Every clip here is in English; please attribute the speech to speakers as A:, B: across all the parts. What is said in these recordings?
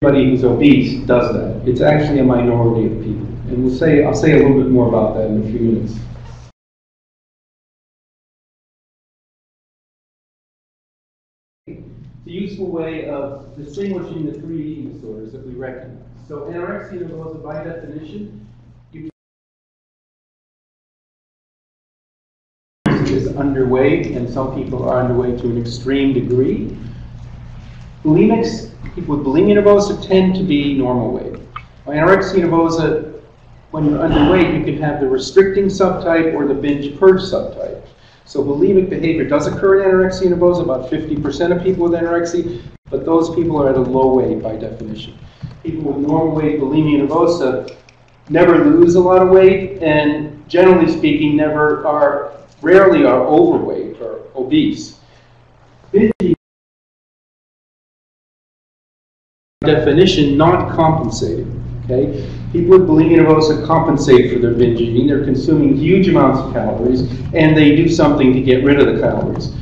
A: everybody who's obese does that. It's actually a minority of people. And I'll say a little bit more about that in a few minutes. It's a useful way of distinguishing the three eating disorders that we recognize. So anorexia nervosa, by definition, is underweight, and some people are underweight to an extreme degree. Bulimics, people with bulimia nervosa, tend to be normal weight. Anorexia nervosa, when you're underweight, you can have the restricting subtype or the binge purge subtype. So bulimic behavior does occur in anorexia nervosa, about 50% of people with anorexia, but those people are at a low weight by definition. People with normal weight bulimia nervosa never lose a lot of weight, and generally speaking, rarely are overweight or obese. Binge eating, by definition, not compensating. Okay? People with bulimia nervosa compensate for their binge eating. They're consuming huge amounts of calories, and they do something to get rid of the calories.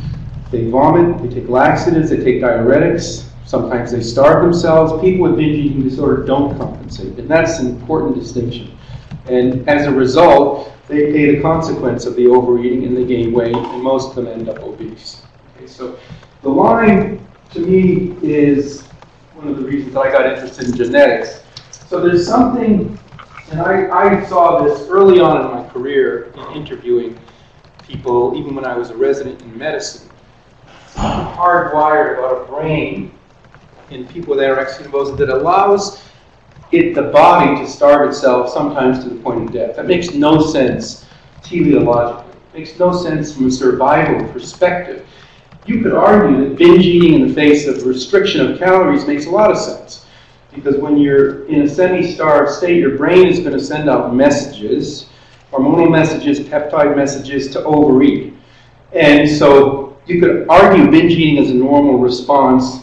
A: They vomit, they take laxatives, they take diuretics, sometimes they starve themselves. People with binge eating disorder don't compensate, and that's an important distinction. And as a result, they pay the consequence of the overeating and they gain weight, and most of them end up obese. Okay, so the line, to me, is one of the reasons that I got interested in genetics. So there's something, and I saw this early on in my career in interviewing people, even when I was a resident in medicine. Something hardwired about a brain in people with anorexia nervosa that allows the body to starve itself, sometimes to the point of death. That makes no sense teleologically. It makes no sense from a survival perspective. You could argue that binge eating in the face of restriction of calories makes a lot of sense. Because when you're in a semi-starved state, your brain is going to send out messages, hormonal messages, peptide messages, to overeat. And so you could argue binge eating as a normal response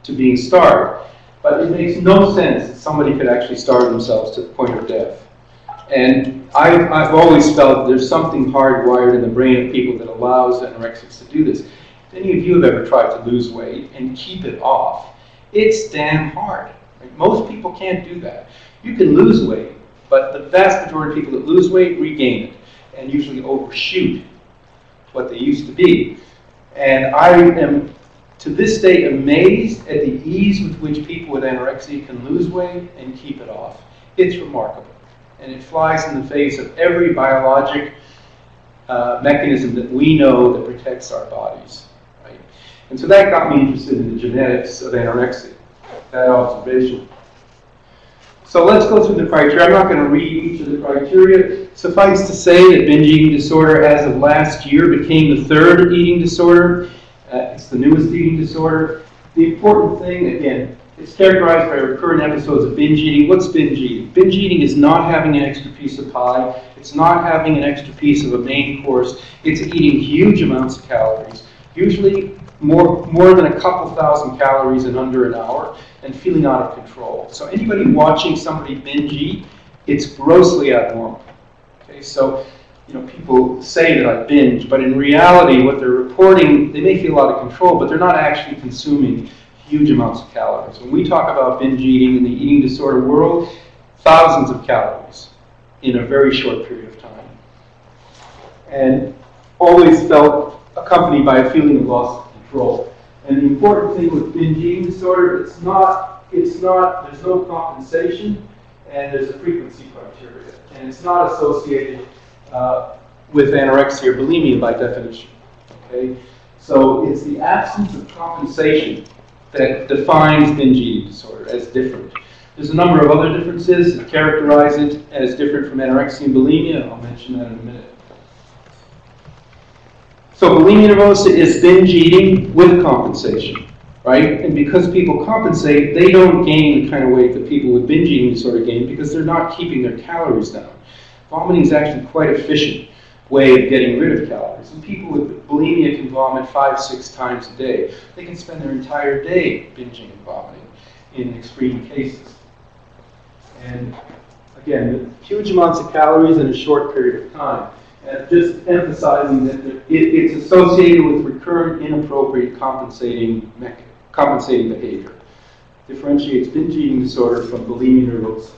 A: to being starved. But it makes no sense that somebody could actually starve themselves to the point of death. And I've always felt there's something hardwired in the brain of people that allows anorexics to do this. If any of you have ever tried to lose weight and keep it off, it's damn hard. Right? Most people can't do that. You can lose weight, but the vast majority of people that lose weight regain it and usually overshoot what they used to be. And I am, to this day, amazed at the ease with which people with anorexia can lose weight and keep it off. It's remarkable. And it flies in the face of every biologic mechanism that we know that protects our bodies. Right? And so that got me interested in the genetics of anorexia, that observation. So let's go through the criteria. I'm not going to read each of the criteria. Suffice to say that binge eating disorder, as of last year, became the third eating disorder. It's the newest eating disorder. The important thing, again, it's characterized by recurrent episodes of binge eating. What's binge eating? Binge eating is not having an extra piece of pie. It's not having an extra piece of a main course. It's eating huge amounts of calories, usually more than a couple thousand calories in under an hour, and feeling out of control. So anybody watching somebody binge eat, it's grossly abnormal. Okay, so people say that I binge, but in reality, what they're reporting, they may feel out of control, but they're not actually consuming huge amounts of calories. When we talk about binge eating in the eating disorder world, thousands of calories in a very short period of time. And always felt accompanied by a feeling of loss of control. And the important thing with binge eating disorder, there's no compensation, and there's a frequency criteria. And it's not associated with anorexia or bulimia by definition. Okay? So it's the absence of compensation that defines binge eating disorder as different. There's a number of other differences that characterize it as different from anorexia and bulimia, and I'll mention that in a minute. So bulimia nervosa is binge eating with compensation, right? And because people compensate, they don't gain the kind of weight that people with binge eating disorder gain because they're not keeping their calories down. Vomiting is actually quite an efficient way of getting rid of calories. And people with bulimia can vomit 5-6 times a day. They can spend their entire day binging and vomiting in extreme cases. And again, huge amounts of calories in a short period of time. And just emphasizing that it's associated with recurrent inappropriate compensating behavior. differentiates binge eating disorder from bulimia nervosa.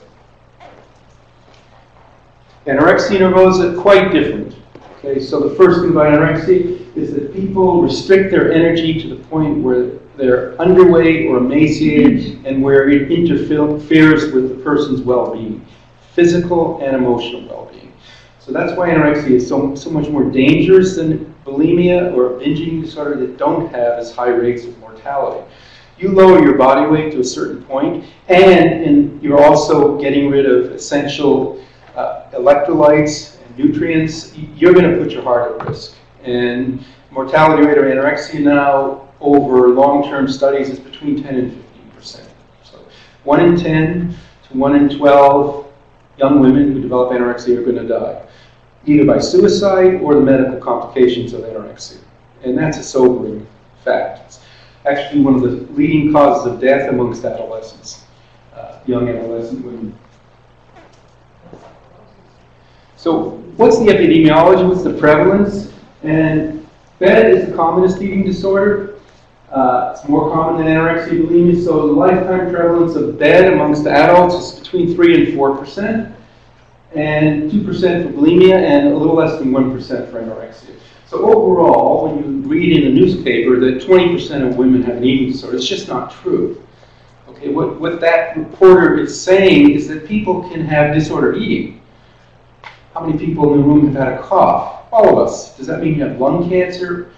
A: Anorexia nervosa, quite different. Okay, so the first thing about anorexia is that people restrict their energy to the point where they're underweight or emaciated and where it interferes with the person's well-being, physical and emotional well-being. So that's why anorexia is so much more dangerous than bulimia or binge eating disorder that don't have as high rates of mortality. You lower your body weight to a certain point, and you're also getting rid of essential electrolytes and nutrients. You're going to put your heart at risk. And mortality rate of anorexia now over long-term studies is between 10 and 15%. So 1 in 10 to 1 in 12 young women who develop anorexia are going to die, either by suicide or the medical complications of anorexia. And that's a sobering fact. It's actually one of the leading causes of death amongst adolescents, young adolescent women. So what's the epidemiology? What's the prevalence? And BED is the commonest eating disorder. It's more common than anorexia and bulimia, so the lifetime prevalence of BED amongst adults is between 3 and 4%, and 2% for bulimia, and a little less than 1% for anorexia. So overall, when you read in the newspaper that 20% of women have an eating disorder, it's just not true. Okay, what that reporter is saying is that people can have disordered eating. How many people in the room have had a cough? All of us. Does that mean you have lung cancer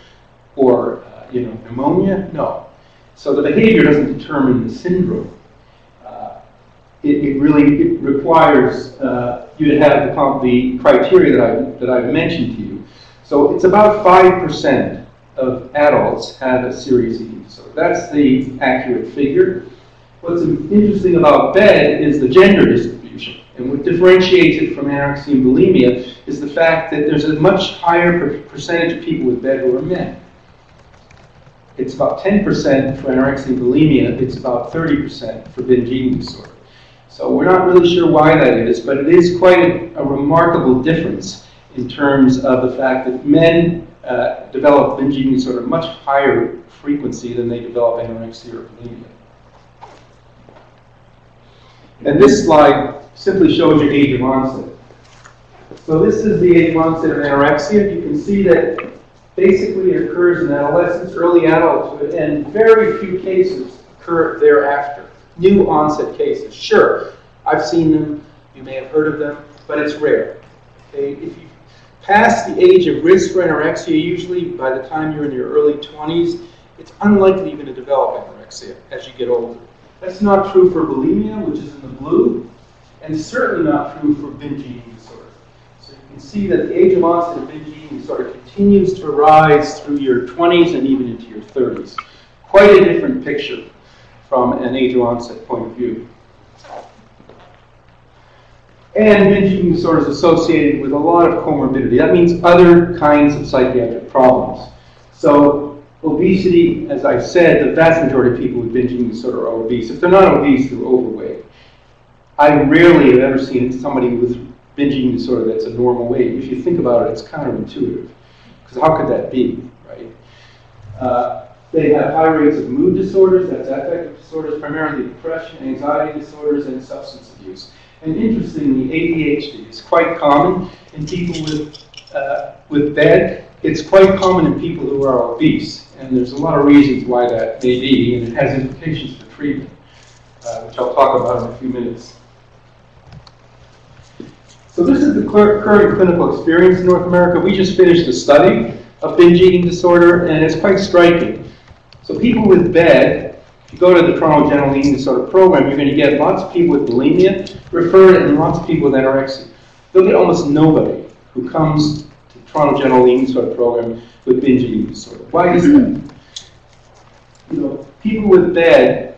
A: or pneumonia? No. So the behavior doesn't determine the syndrome. It really requires you to have the criteria that I've mentioned to you. So it's about 5% of adults have a serious eating disorder. That's the accurate figure. What's interesting about BED is the gender distribution. And what differentiates it from anorexia and bulimia is the fact that there's a much higher percentage of people with BED who are men. It's about 10% for anorexia and bulimia. It's about 30% for binge eating disorder. So we're not really sure why that is, but it is quite a remarkable difference in terms of the fact that men develop binge eating disorder at a much higher frequency than they develop anorexia or bulimia. And this slide simply shows your age of onset. So this is the age of onset of anorexia. You can see that basically it occurs in adolescence, early adulthood, and very few cases occur thereafter. New onset cases. Sure, I've seen them, you may have heard of them, but it's rare. Okay? If you pass the age of risk for anorexia, usually by the time you're in your early 20s, it's unlikely you're going to develop anorexia as you get older. That's not true for bulimia, which is in the blue, and certainly not true for binge eating disorder. So you can see that the age of onset of binge eating disorder continues to rise through your 20s and even into your 30s. Quite a different picture from an age of onset point of view. And binge eating disorder is associated with a lot of comorbidity. That means other kinds of psychiatric problems. So obesity, as I've said, the vast majority of people with binge eating disorder are obese. If they're not obese, they're overweight. I rarely have ever seen somebody with binge eating disorder that's a normal weight. If you think about it, it's counterintuitive. Because how could that be, right? They have high rates of mood disorders, that's affective disorders, primarily depression, anxiety disorders, and substance abuse. And interestingly, ADHD is quite common in people with BED. It's quite common in people who are obese. And there's a lot of reasons why that may be, and it has implications for treatment, which I'll talk about in a few minutes. So this is the current clinical experience in North America. We just finished a study of binge eating disorder, and it's quite striking. So people with BED, if you go to the Toronto General Eating Disorder Program, you're going to get lots of people with bulimia referred and lots of people with anorexia. You'll get almost nobody who comes to the Toronto General Eating Disorder Program with binge eating disorder. Why is that? People with BED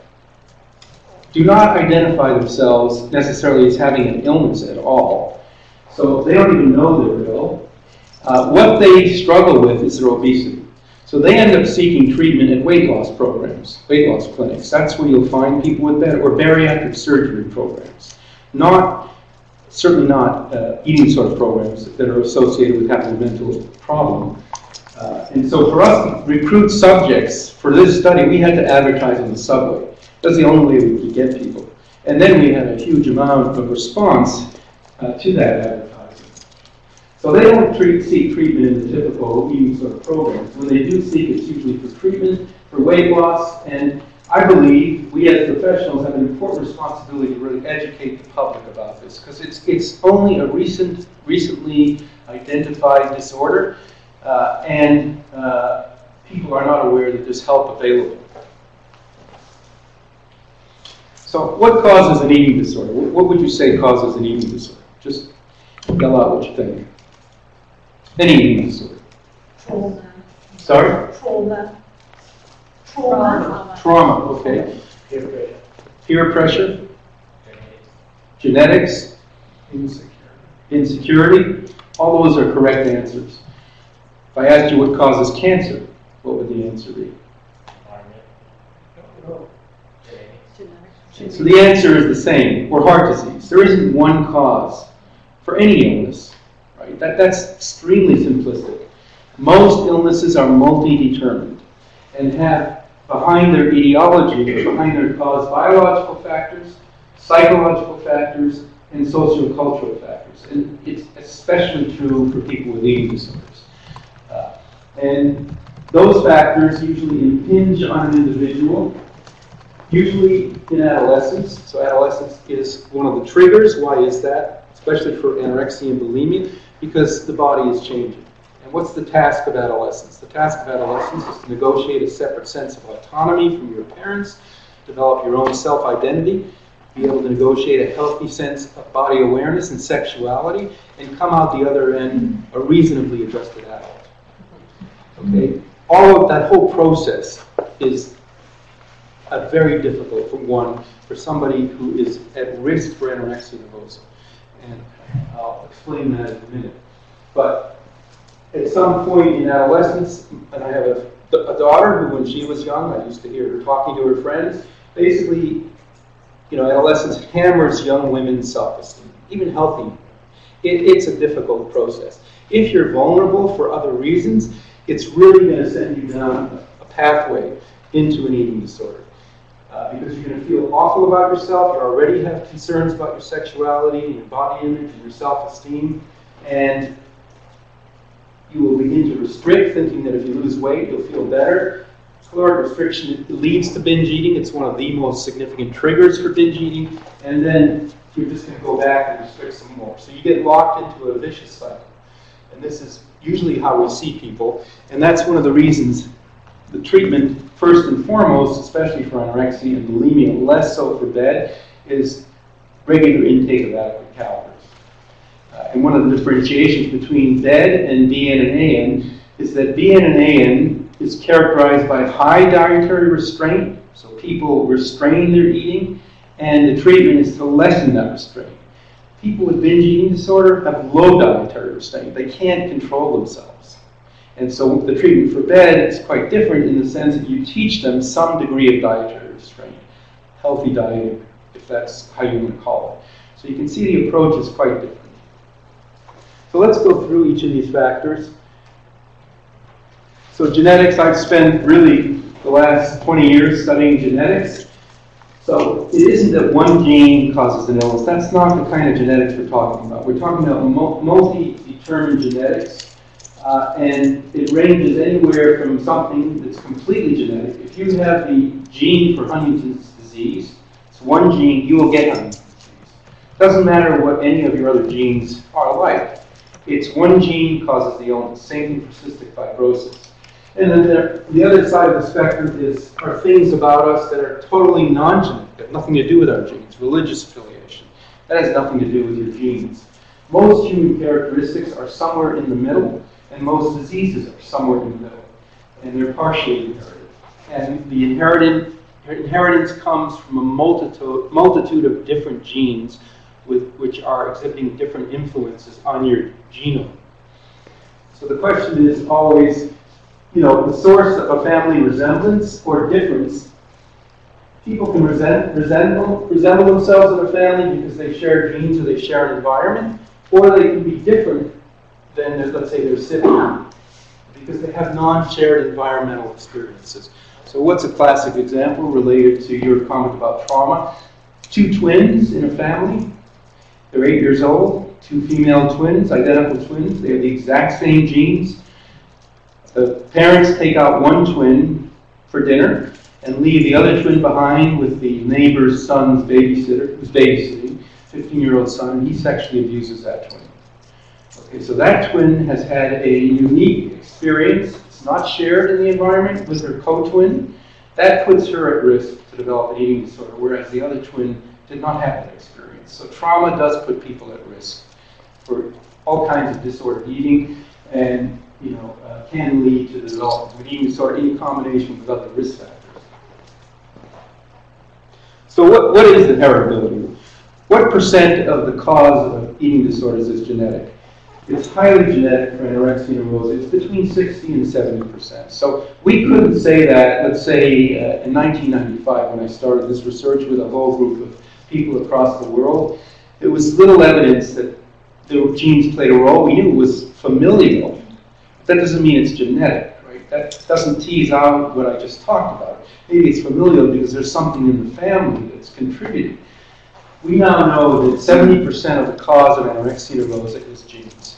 A: do not identify themselves necessarily as having an illness at all. So they don't even know they're ill. What they struggle with is their obesity. So they end up seeking treatment at weight loss programs, weight loss clinics. That's where you'll find people with BED, or bariatric surgery programs. Certainly not eating disorder programs that are associated with having a mental problem. And so for us to recruit subjects for this study, we had to advertise on the subway. That's the only way we could get people. And then we had a huge amount of response to that advertising. So they don't seek treatment in the typical eating sort of programs. When they do seek, it's usually for treatment, for weight loss, and I believe we as professionals have an important responsibility to really educate the public about this, because it's only a recently identified disorder, and people are not aware that there's help available. So what causes an eating disorder? What would you say causes an eating disorder? Just yell out what you think. Any eating disorder.
B: Trauma.
A: Sorry?
B: Trauma,
A: okay. Peer pressure. Genetics. Insecurity. All those are correct answers. If I asked you what causes cancer, what would the answer be? So the answer is the same, or heart disease. There isn't one cause for any illness, right? That's extremely simplistic. Most illnesses are multi-determined and have behind their etiology, behind their cause, biological factors, psychological factors, and sociocultural factors. And it's especially true for people with eating disorders. And those factors usually impinge on an individual, usually in adolescence. So adolescence is one of the triggers. Why is that? Especially for anorexia and bulimia, because the body is changing. And what's the task of adolescence? The task of adolescence is to negotiate a separate sense of autonomy from your parents, develop your own self-identity, be able to negotiate a healthy sense of body awareness and sexuality, and come out the other end a reasonably adjusted adult. Okay? All of that whole process is very difficult for somebody who is at risk for anorexia nervosa. And I'll explain that in a minute. But at some point in adolescence, and I have a daughter who, when she was young, I used to hear her talking to her friends. Basically, adolescence hammers young women's self-esteem, even healthy women. It's a difficult process. If you're vulnerable for other reasons, it's really going to send you down a pathway into an eating disorder. Because you're going to feel awful about yourself, you already have concerns about your sexuality, and your body image, and your self-esteem, and you will begin to restrict, thinking that if you lose weight, you'll feel better. Caloric restriction leads to binge eating. It's one of the most significant triggers for binge eating, and then you're just going to go back and restrict some more. So you get locked into a vicious cycle. And this is usually how we see people, and that's one of the reasons the treatment, first and foremost, especially for anorexia and bulimia, less so for BED, is regular intake of adequate calories. And one of the differentiations between BED and BN and AN is that BN and AN is characterized by high dietary restraint, so people restrain their eating, and the treatment is to lessen that restraint. People with binge eating disorder have low dietary restraint. They can't control themselves. And so the treatment for BED is quite different in the sense that you teach them some degree of dietary restraint, healthy dieting, if that's how you want to call it. So you can see the approach is quite different. So let's go through each of these factors. So genetics, I've spent really the last 20 years studying genetics. So it isn't that one gene causes an illness. That's not the kind of genetics we're talking about. We're talking about multi-determined genetics. And it ranges anywhere from something that's completely genetic. If you have the gene for Huntington's disease, it's one gene, you will get Huntington's disease. It doesn't matter what any of your other genes are like. It's one gene causes the illness. Same thing for cystic fibrosis. And then the other side of the spectrum are things about us that are totally non-genetic, have nothing to do with our genes. Religious affiliation. That has nothing to do with your genes. Most human characteristics are somewhere in the middle, and most diseases are somewhere in the middle. And they're partially inherited. And the inheritance comes from a multitude of different genes which are exhibiting different influences on your genome. So the question is always, the source of a family resemblance or difference. People can resemble themselves in a family because they share genes or they share an environment, or they can be different than, let's say, their sibling because they have non-shared environmental experiences. So what's a classic example related to your comment about trauma? Two twins in a family. They're 8 years old, two female twins, identical twins. They have the exact same genes. The parents take out one twin for dinner and leave the other twin behind with the neighbor's son's babysitter, who's babysitting, 15-year-old son, and he sexually abuses that twin. Okay, so that twin has had a unique experience. It's not shared in the environment with her co-twin. That puts her at risk to develop an eating disorder, whereas the other twin did not have that experience. So trauma does put people at risk for all kinds of disordered eating, and can lead to the development of an eating disorder in combination with other risk factors. So what is the heritability? What percent of the cause of eating disorders is genetic? It's highly genetic for anorexia nervosa. It's between 60 and 70%. So we couldn't say that, let's say, in 1995 when I started this research with a whole group of people across the world. There was little evidence that the genes played a role. We knew it was familial. That doesn't mean it's genetic, right? That doesn't tease out what I just talked about. Maybe it's familial because there's something in the family that's contributing. We now know that 70% of the cause of anorexia nervosa is genes.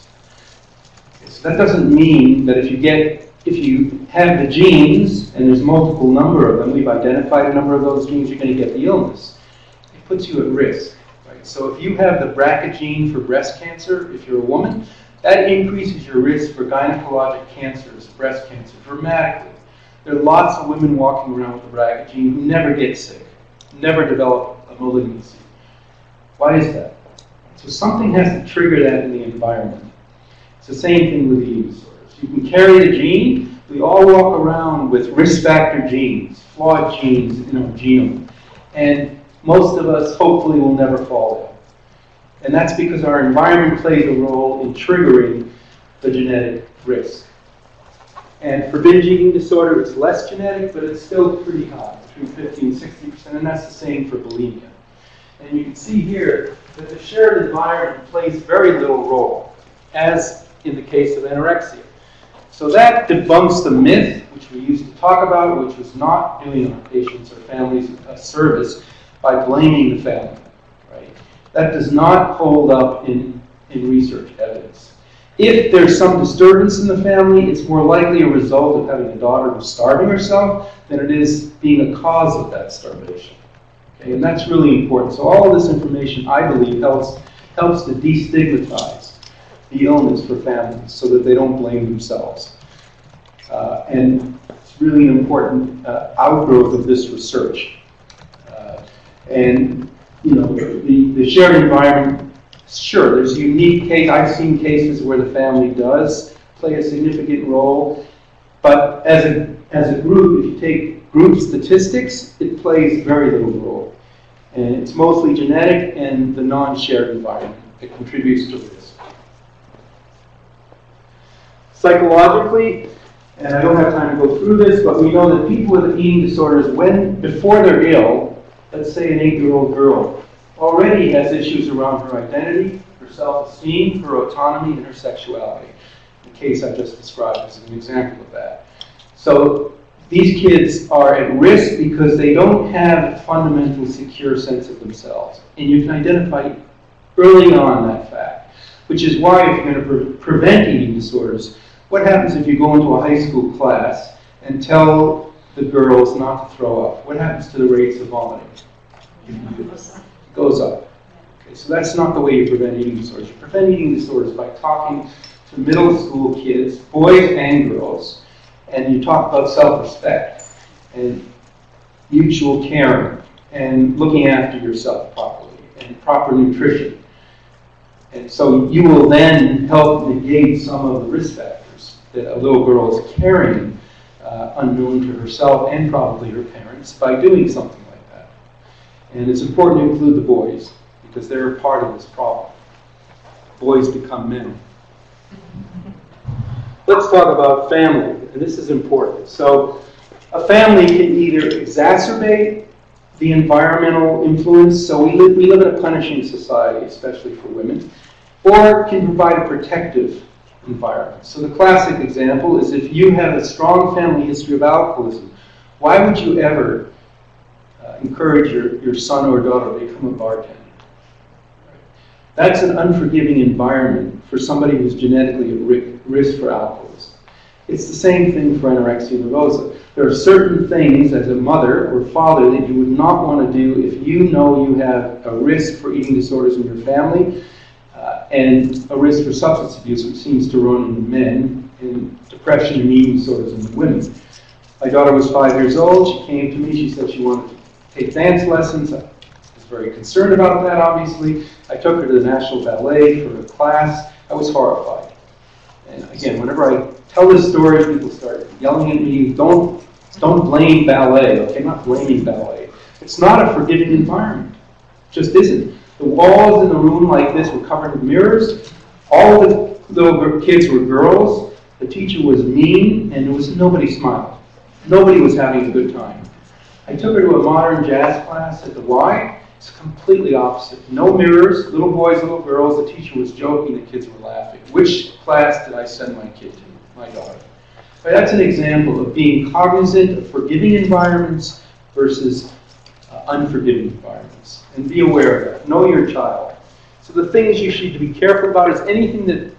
A: Okay, so that doesn't mean that if you have the genes, and there's multiple number of them, we've identified a number of those genes, you're going to get the illness. It puts you at risk, right? So if you have the BRCA gene for breast cancer, if you're a woman, that increases your risk for gynecologic cancers, breast cancer, dramatically. There are lots of women walking around with the BRCA gene who never get sick, never develop a malignancy. Why is that? So something has to trigger that in the environment. It's the same thing with eating disorders. You can carry the gene. We all walk around with risk factor genes, flawed genes in our genome. And most of us, hopefully, will never fall ill. And that's because our environment plays a role in triggering the genetic risk. And for binge eating disorder, it's less genetic, but it's still pretty high, between 50 and 60%, and that's the same for bulimia. And you can see here that the shared environment plays very little role, as in the case of anorexia. So that debunks the myth, which we used to talk about, which was not doing our patients or families a service by blaming the family. Right? That does not hold up in research evidence. If there's some disturbance in the family, it's more likely a result of having a daughter who's starving herself than it is being a cause of that starvation. Okay, and that's really important. So all of this information, I believe, helps to destigmatize the illness for families so that they don't blame themselves. And it's really an important outgrowth of this research. And the shared environment, sure, there's a unique case. I've seen cases where the family does play a significant role, but as a group, if you take group statistics, it plays very little role. And it's mostly genetic and the non-shared environment that contributes to risk. Psychologically, and I don't have time to go through this, but we know that people with eating disorders, before they're ill, let's say an 8-year-old girl, already has issues around her identity, her self-esteem, her autonomy, and her sexuality. The case I just described is an example of that. So these kids are at risk because they don't have a fundamentally secure sense of themselves. And you can identify early on that fact, which is why if you're going to prevent eating disorders, what happens if you go into a high school class and tell the girls not to throw up? What happens to the rates of vomiting? It goes up. Okay, so that's not the way you prevent eating disorders. You prevent eating disorders by talking to middle school kids, boys and girls, and you talk about self-respect and mutual caring and looking after yourself properly and proper nutrition. And so you will then help negate some of the risk factors that a little girl is carrying unknown to herself and probably her parents by doing something like that. And it's important to include the boys because they're a part of this problem. Boys become men. Let's talk about family, and this is important. So a family can either exacerbate the environmental influence, so we live in a punishing society, especially for women, or can provide a protective environment. So the classic example is if you have a strong family history of alcoholism, Why would you ever encourage your son or daughter to become a bartender? That's an unforgiving environment for somebody who's genetically at risk for alcoholism. It's the same thing for anorexia nervosa. There are certain things as a mother or father that you would not want to do if you know you have a risk for eating disorders in your family and a risk for substance abuse, which seems to run in men, and depression and eating disorders in women. My daughter was 5 years old. She came to me. She said she wanted to take dance lessons. I was very concerned about that, obviously. I took her to the National Ballet for a class. I was horrified. And again, whenever I tell this story, people start yelling at me, don't blame ballet. Okay, I'm not blaming ballet. It's not a forgiving environment. It just isn't. The walls in the room like this were covered with mirrors. All the little kids were girls. The teacher was mean, and nobody smiled. Nobody was having a good time. I took her to a modern jazz class at the Y. It's completely opposite. No mirrors, little boys, little girls. The teacher was joking, the kids were laughing. Which class did I send my kid to? My daughter. But that's an example of being cognizant of forgiving environments versus unforgiving environments. And be aware of that. Know your child. So the things you should be careful about is anything that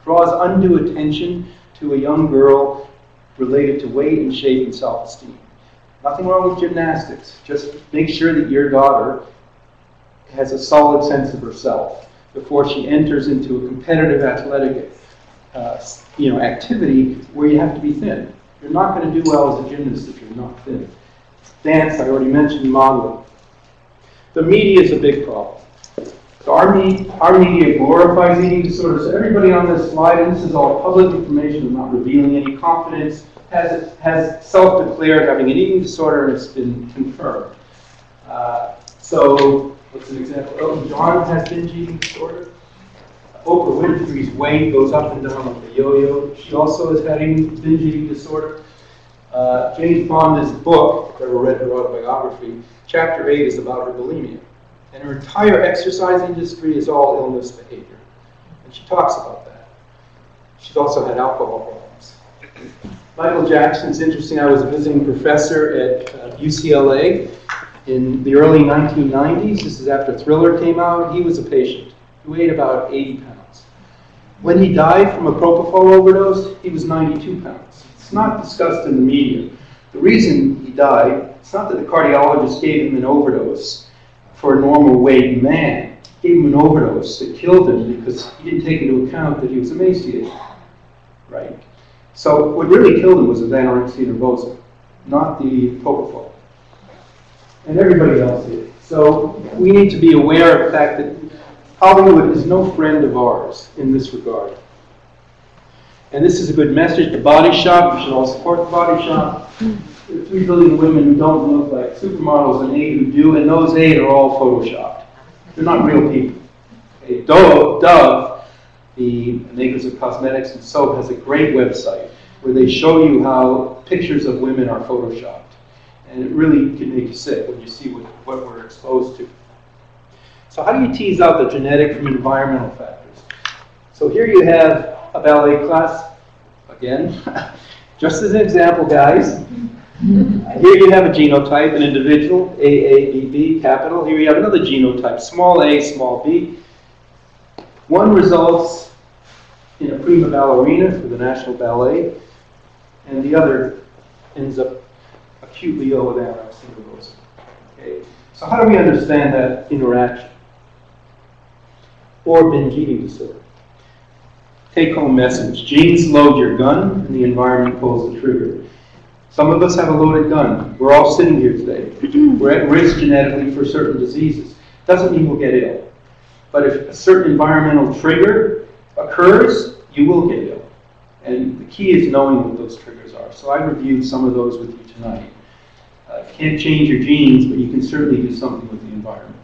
A: draws undue attention to a young girl related to weight and shape and self-esteem. Nothing wrong with gymnastics. Just make sure that your daughter has a solid sense of herself before she enters into a competitive athletic activity where you have to be thin. You're not going to do well as a gymnast if you're not thin. Dance, I already mentioned modeling. The media is a big problem. So our media glorifies eating disorders. So everybody on this slide, and this is all public information, I'm not revealing any confidence, has self-declared having an eating disorder, and it's been confirmed. So, what's an example? Elton John has binge eating disorder. Oprah Winfrey's weight goes up and down like a yo-yo. She also has had binge eating disorder. Jane Fonda's book, if I ever read her autobiography, Chapter 8 is about her bulimia. And her entire exercise industry is all illness behavior. And she talks about that. She's also had alcohol problems. Michael Jackson's interesting. I was a visiting professor at UCLA in the early 1990s. This is after Thriller came out. He was a patient who weighed about 80 pounds. When he died from a propofol overdose, he was 92 pounds. It's not discussed in the media. The reason he died, it's not that the cardiologist gave him an overdose for a normal weight man. He gave him an overdose that killed him because he didn't take into account that he was emaciated. Right? So what really killed him was his anorexia nervosa, not the propofol. And everybody else did. So we need to be aware of the fact that Hollywood is no friend of ours in this regard. And this is a good message. The Body Shop, you should all support the Body Shop. There are 3 billion women who don't look like supermodels and 8 who do, and those 8 are all photoshopped. They're not real people. Okay. Dove, the makers of cosmetics and soap, has a great website where they show you how pictures of women are photoshopped. And it really can make you sick when you see what we're exposed to. So how do you tease out the genetic from environmental factors? So here you have a ballet class, again, just as an example, guys. Here you have a genotype, an individual, AABB, capital. Here you have another genotype, small a, small b. One results in a prima ballerina for the National Ballet, and the other ends up acutely ill with anorexia nervosa. Okay? So how do we understand that interaction? Or binge eating disorder. Take-home message. Genes load your gun, and the environment pulls the trigger. Some of us have a loaded gun. We're all sitting here today. We're at risk genetically for certain diseases. Doesn't mean we'll get ill. But if a certain environmental trigger occurs, you will get ill. And the key is knowing what those triggers are. So I reviewed some of those with you tonight. You can't change your genes, but you can certainly do something with the environment.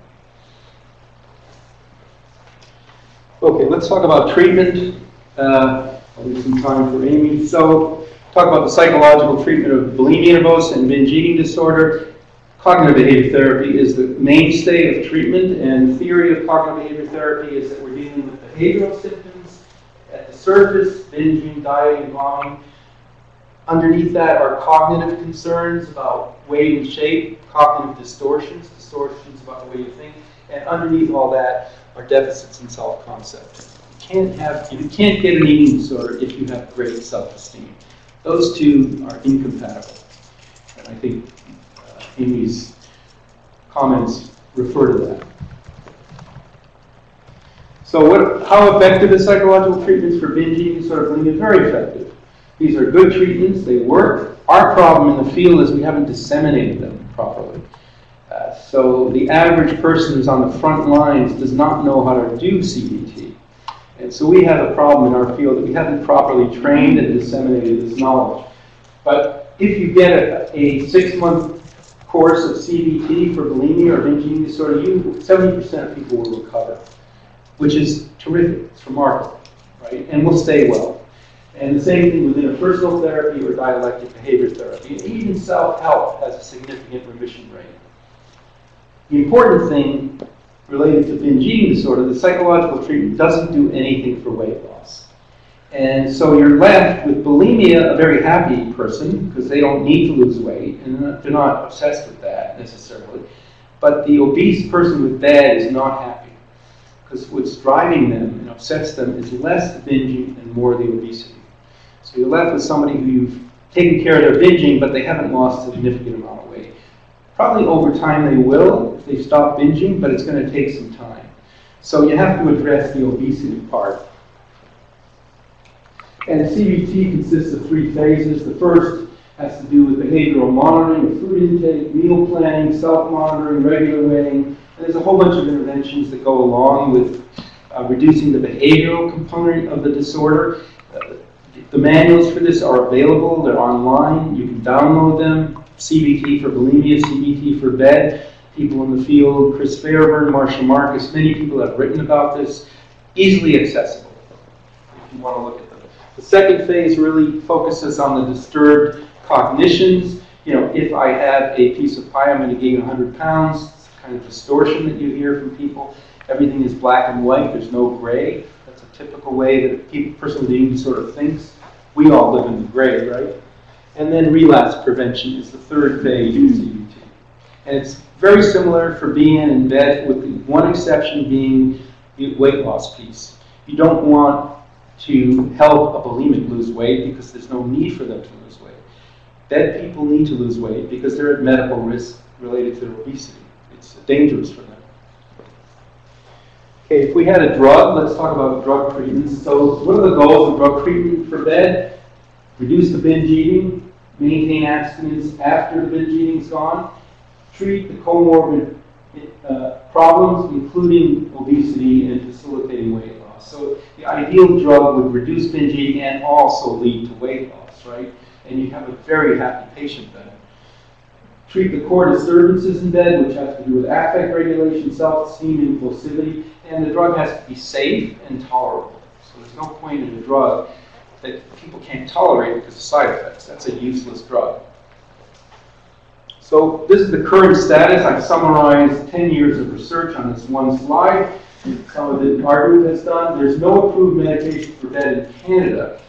A: Okay, let's talk about treatment. I'll leave some time for Amy. So, talk about the psychological treatment of bulimia nervosa and binge eating disorder. Cognitive behavior therapy is the mainstay of treatment, and the theory of cognitive behavior therapy is that we're dealing with behavioral symptoms at the surface, binging, dieting, vomiting. Underneath that are cognitive concerns about weight and shape, cognitive distortions about the way you think, and underneath all that are deficits in self-concept. You can't get an eating disorder if you have great self-esteem. Those two are incompatible. And I think Amy's comments refer to that. So how effective is psychological treatments for binge eating disorder? Bulimia? Very effective. These are good treatments, they work. Our problem in the field is we haven't disseminated them properly. So the average person who's on the front lines does not know how to do CBT. And so we have a problem in our field that we haven't properly trained and disseminated this knowledge. But if you get a 6-month course of CBT for bulimia or binge eating disorder, 70% of people will recover, which is terrific. It's remarkable, right? And will stay well. And the same thing with interpersonal therapy or dialectic behavior therapy. And even self-help has a significant remission rate. The important thing related to binge eating disorder, the psychological treatment doesn't do anything for weight loss. And so you're left with bulimia, a very happy person, because they don't need to lose weight, and they're not obsessed with that necessarily. But the obese person with bad is not happy, because what's driving them and upsets them is less the binging and more the obesity. So you're left with somebody who you've taken care of their binging, but they haven't lost a significant amount of weight. Probably over time they will if they stop binging, but it's going to take some time. So you have to address the obesity part. And CBT consists of 3 phases. The first has to do with behavioral monitoring of food intake, meal planning, self-monitoring, regular weighing. And there's a whole bunch of interventions that go along with reducing the behavioral component of the disorder. The manuals for this are available. They're online. You can download them. CBT for bulimia, CBT for BED. People in the field, Chris Fairburn, Marshall Marcus, many people have written about this. Easily accessible if you want to look at them. The second phase really focuses on the disturbed cognitions. You know, if I have a piece of pie, I'm going to gain 100 pounds. It's the kind of distortion that you hear from people. Everything is black and white. There's no gray. That's a typical way that a person with eating disorder thinks. We all live in the gray, right? And then relapse prevention is the third phase of CBT. And it's very similar for BN and BED, with the one exception being the weight loss piece. You don't want to help a bulimic lose weight because there's no need for them to lose weight. BED people need to lose weight because they're at medical risk related to their obesity. It's dangerous for them. Okay, if we had a drug, let's talk about drug treatments. So what are the goals of drug treatment for BED? Reduce the binge eating, maintain abstinence after the binge eating's gone, treat the comorbid problems, including obesity and facilitating weight loss. So the ideal drug would reduce binge eating and also lead to weight loss, right? And you have a very happy patient then. Treat the core disturbances in BED, which has to do with affect regulation, self-esteem, impulsivity, and the drug has to be safe and tolerable. So there's no point in a drug that people can't tolerate because of side effects. That's a useless drug. So this is the current status. I've summarized 10 years of research on this one slide. Some of it our group has done. There's no approved medication for BED in Canada.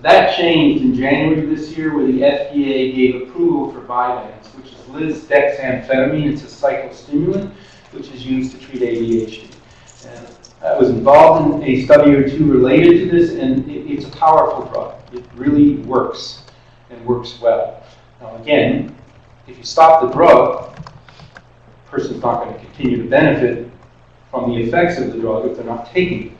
A: That changed in January this year where the FDA gave approval for Vyvanse, which is lisdexamfetamine. It's a psychostimulant which is used to treat ADHD. And I was involved in a study or two related to this, and it's a powerful drug. It really works and works well. Now again, if you stop the drug, the person's not going to continue to benefit from the effects of the drug if they're not taking it.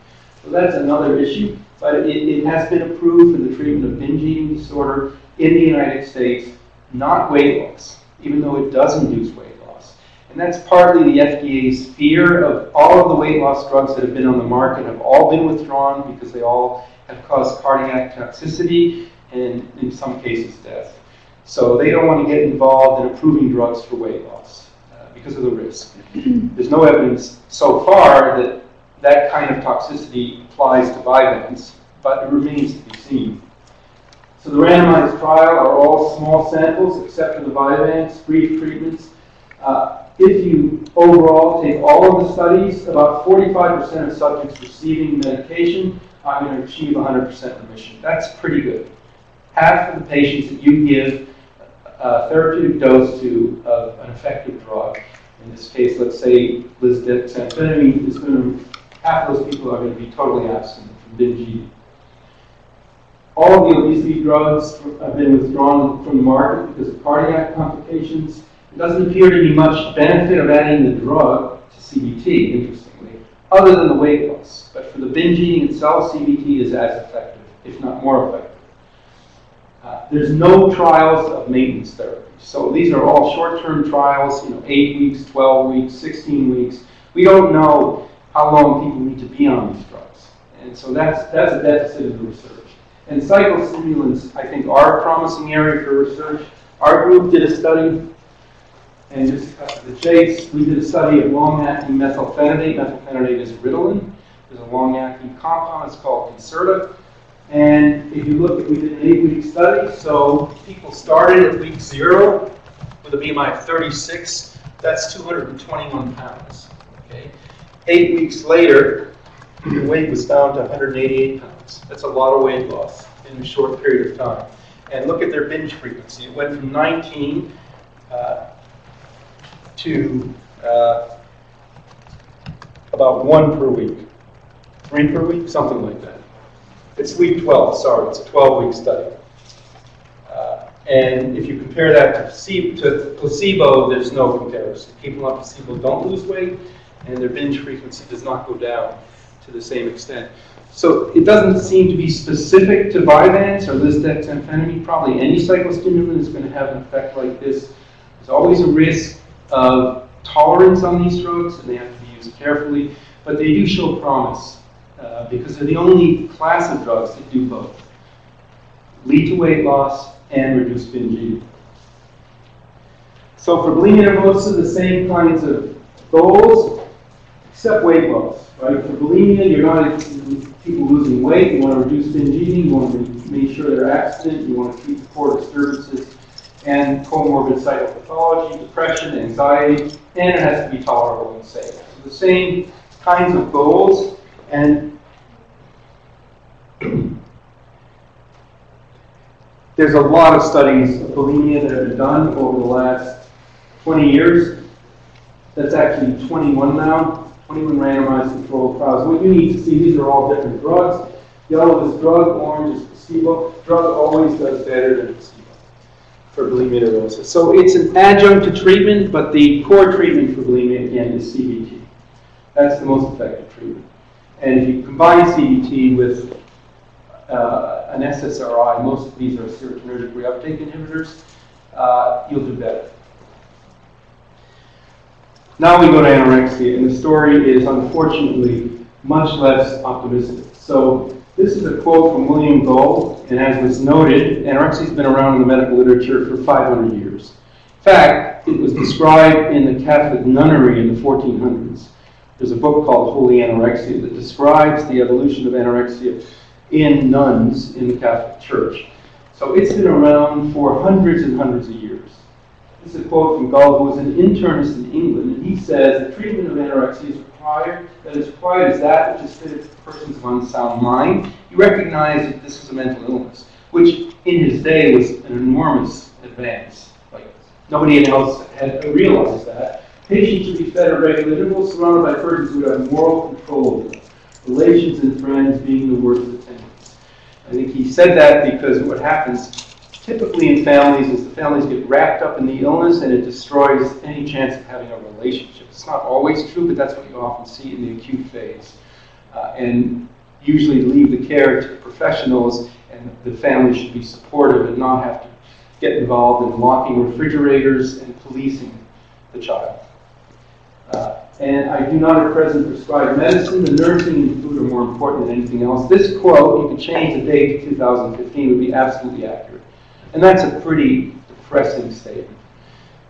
A: So that's another issue, but it has been approved for the treatment of binge eating disorder in the United States, not weight loss, even though it does induce weight loss. And that's partly the FDA's fear of all of the weight loss drugs that have been on the market have all been withdrawn because they all have caused cardiac toxicity and in some cases death. So they don't want to get involved in approving drugs for weight loss because of the risk. There's no evidence so far that that kind of toxicity applies to Vyvanse, but it remains to be seen. So the randomized trial are all small samples except for the Vyvanse brief treatments. If you overall take all of the studies, about 45% of subjects receiving medication are going to achieve 100% remission. That's pretty good. half of the patients that you give a therapeutic dose to of an effective drug, in this case, let's say lisdexamfetamine, is going to, half of those people are going to be totally absent from binge eating. All of the obesity drugs have been withdrawn from the market because of cardiac complications. There doesn't appear to be much benefit of adding the drug to CBT, interestingly, other than the weight loss. But for the binge eating itself, CBT is as effective, if not more effective. There's no trials of maintenance therapy. So these are all short-term trials, 8 weeks, 12 weeks, 16 weeks. We don't know how long people need to be on these drugs. And so that's a deficit in the research. And psychostimulants, I think, are a promising area for research. Our group did a study, and just to cut to the chase, we did a study of long-acting methylphenidate. Methylphenidate is Ritalin. There's a long-acting compound. It's called Tensor. And if you look at, we did an 8-week study, so people started at week 0 with a BMI of 36. That's 221 pounds. Okay? 8 weeks later, the weight was down to 188 pounds. That's a lot of weight loss in a short period of time. And look at their binge frequency. It went from 19 to about 1 per week. 3 per week, something like that. It's week 12, sorry, it's a 12-week study. And if you compare that to placebo, there's no comparison. People on placebo don't lose weight, and their binge frequency does not go down to the same extent. So it doesn't seem to be specific to Vyvanse or lisdexamfetamine. Probably any psychostimulant is going to have an effect like this. There's always a risk of tolerance on these drugs, and they have to be used carefully. But they do show promise because they're the only class of drugs that do both. Lead to weight loss and reduce binge eating. So for bulimia nervosa, the same kinds of goals, except weight loss. Right? For bulimia, you're not people losing weight. You want to reduce binge eating. You want to make sure they're abstinent. You want to treat the core disturbances and comorbid psychopathology, depression, anxiety, and it has to be tolerable and safe. So the same kinds of goals, and there's a lot of studies of bulimia that have been done over the last 20 years. That's actually 21 now, 21 randomized controlled trials. What you need to see, these are all different drugs. Yellow is drug, orange is placebo. Drug always does better than placebo for bulimia nervosa. So it's an adjunct to treatment, but the core treatment for bulimia, again, is CBT. That's the most effective treatment. And if you combine CBT with an SSRI, most of these are serotonergic reuptake inhibitors, you'll do better. Now we go to anorexia, and the story is unfortunately much less optimistic. So this is a quote from William Gold, and as was noted, anorexia has been around in the medical literature for 500 years. In fact, it was described in the Catholic nunnery in the 1400s. There's a book called Holy Anorexia that describes the evolution of anorexia in nuns in the Catholic Church. So it's been around for hundreds and hundreds of years. This is a quote from Gull, who was an internist in England, and he says, the treatment of anorexia is required, that is required is that which is fitted to the person's unsound mind. He recognized that this was a mental illness, which in his day was an enormous advance. Like, nobody else had realized that. Patients should be fed at regular intervals, surrounded by persons who have moral control over them. Relations and friends being the worst attendants. I think he said that because what happens typically in families is the families get wrapped up in the illness and it destroys any chance of having a relationship. It's not always true, but that's what you often see in the acute phase. And usually leave the care to professionals, and the family should be supportive and not have to get involved in locking refrigerators and policing the child. And I do not at present prescribe medicine. The nursing and food are more important than anything else. This quote, you could change the date to 2015, would be absolutely accurate. And that's a pretty depressing statement.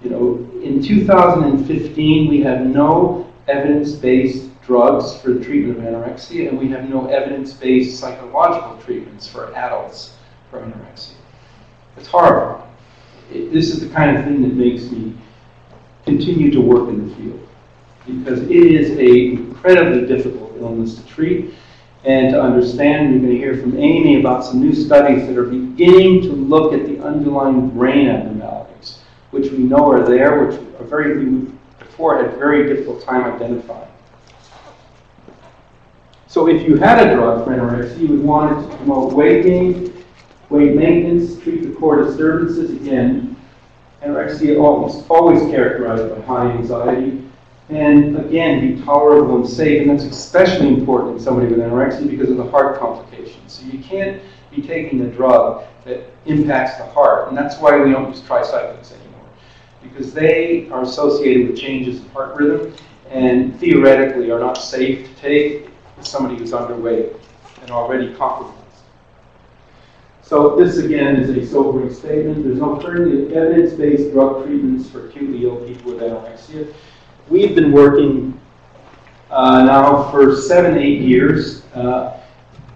A: You know, in 2015, we have no evidence-based drugs for the treatment of anorexia, and we have no evidence-based psychological treatments for adults for anorexia. It's horrible. This is the kind of thing that makes me continue to work in the field, because it is an incredibly difficult illness to treat, and to understand. You're going to hear from Amy about some new studies that are beginning to look at the underlying brain abnormalities, which we know are there, which are we before had very difficult time identifying. So if you had a drug for anorexia, you would want it to promote weight gain, weight maintenance, treat the core disturbances. Again, anorexia almost always characterized by high anxiety, and again, be tolerable and safe, and that's especially important in somebody with anorexia because of the heart complications. So you can't be taking a drug that impacts the heart, and that's why we don't use tricyclics anymore, because they are associated with changes in heart rhythm, and theoretically are not safe to take with somebody who's underweight and already compromised. So this again is a sobering statement. There's no currently evidence-based drug treatments for acutely ill people with anorexia. We've been working now for 7-8 years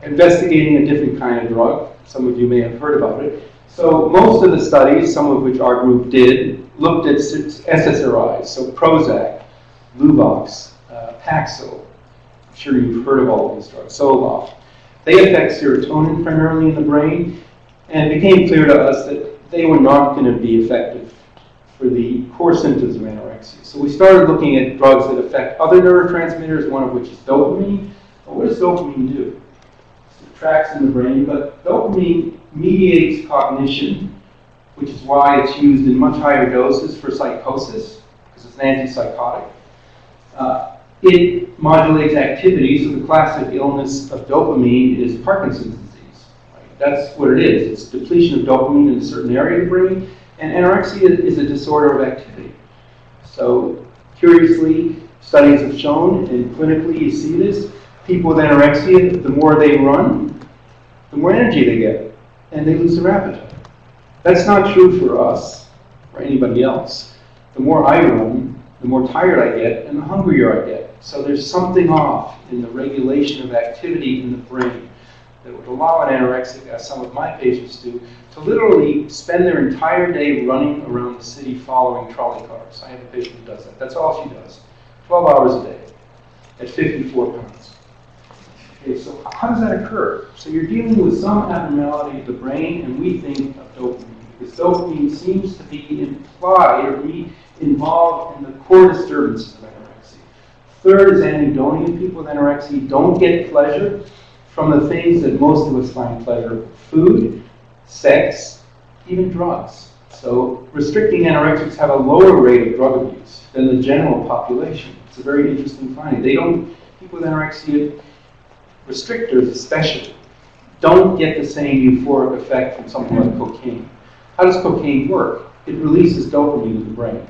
A: investigating a different kind of drug. Some of you may have heard about it. So most of the studies, some of which our group did, looked at SSRIs, so Prozac, Luvox, Paxil. I'm sure you've heard of all of these drugs, Zoloft. They affect serotonin primarily in the brain, and it became clear to us that they were not going to be effective for the core symptoms of anorexia. So we started looking at drugs that affect other neurotransmitters, one of which is dopamine. Well, what does dopamine do? It tracks in the brain, but dopamine mediates cognition, which is why it's used in much higher doses for psychosis, because it's an antipsychotic. It modulates activity, so the classic illness of dopamine is Parkinson's disease. Right? That's what it is. It's depletion of dopamine in a certain area of the brain, and anorexia is a disorder of activity. So, curiously, studies have shown, and clinically you see this, people with anorexia, the more they run, the more energy they get, and they lose their appetite. That's not true for us, or anybody else. The more I run, the more tired I get, and the hungrier I get. So there's something off in the regulation of activity in the brain that would allow an anorexic, as some of my patients do, to literally spend their entire day running around the city following trolley cars. I have a patient who does that. That's all she does. 12 hours a day at 54 pounds. Okay, so how does that occur? So you're dealing with some abnormality of the brain, and we think of dopamine, because dopamine seems to be implied or be involved in the core disturbances of anorexia. Third is anhedonia. People with anorexia don't get pleasure from the things that most of us find pleasure: food, sex, even drugs. So restricting anorexics have a lower rate of drug abuse than the general population. It's a very interesting finding. People with anorexia, restrictors especially, don't get the same euphoric effect from something like cocaine. How does cocaine work? It releases dopamine in the brain.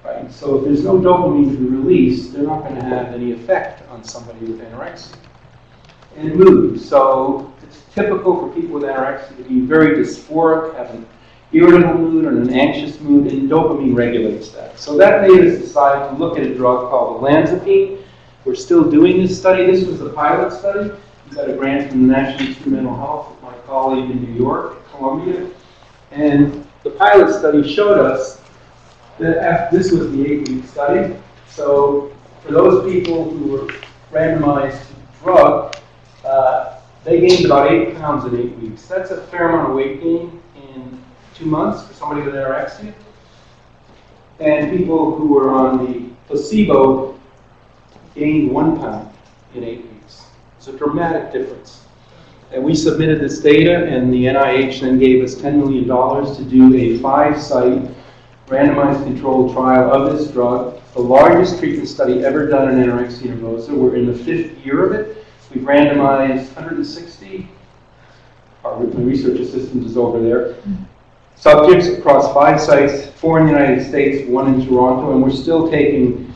A: Right? So if there's no dopamine to be released, they're not going to have any effect on somebody with anorexia. And mood. So it's typical for people with anorexia to be very dysphoric, have an irritable mood or an anxious mood, and dopamine regulates that. So that made us decide to look at a drug called olanzapine. We're still doing this study. This was a pilot study. We got a grant from the National Institute of Mental Health with my colleague in New York, Columbia. And the pilot study showed us that this was the 8-week study. So for those people who were randomized to the drug, they gained about 8 pounds in 8 weeks. That's a fair amount of weight gain in 2 months for somebody with anorexia. And people who were on the placebo gained 1 pound in 8 weeks. It's a dramatic difference. And we submitted this data, and the NIH then gave us $10 million to do a 5-site randomized controlled trial of this drug, the largest treatment study ever done in anorexia nervosa. We're in the 5th year of it. We've randomized 160. Our research assistant is over there. Subjects across 5 sites, 4 in the United States, 1 in Toronto, and we're still taking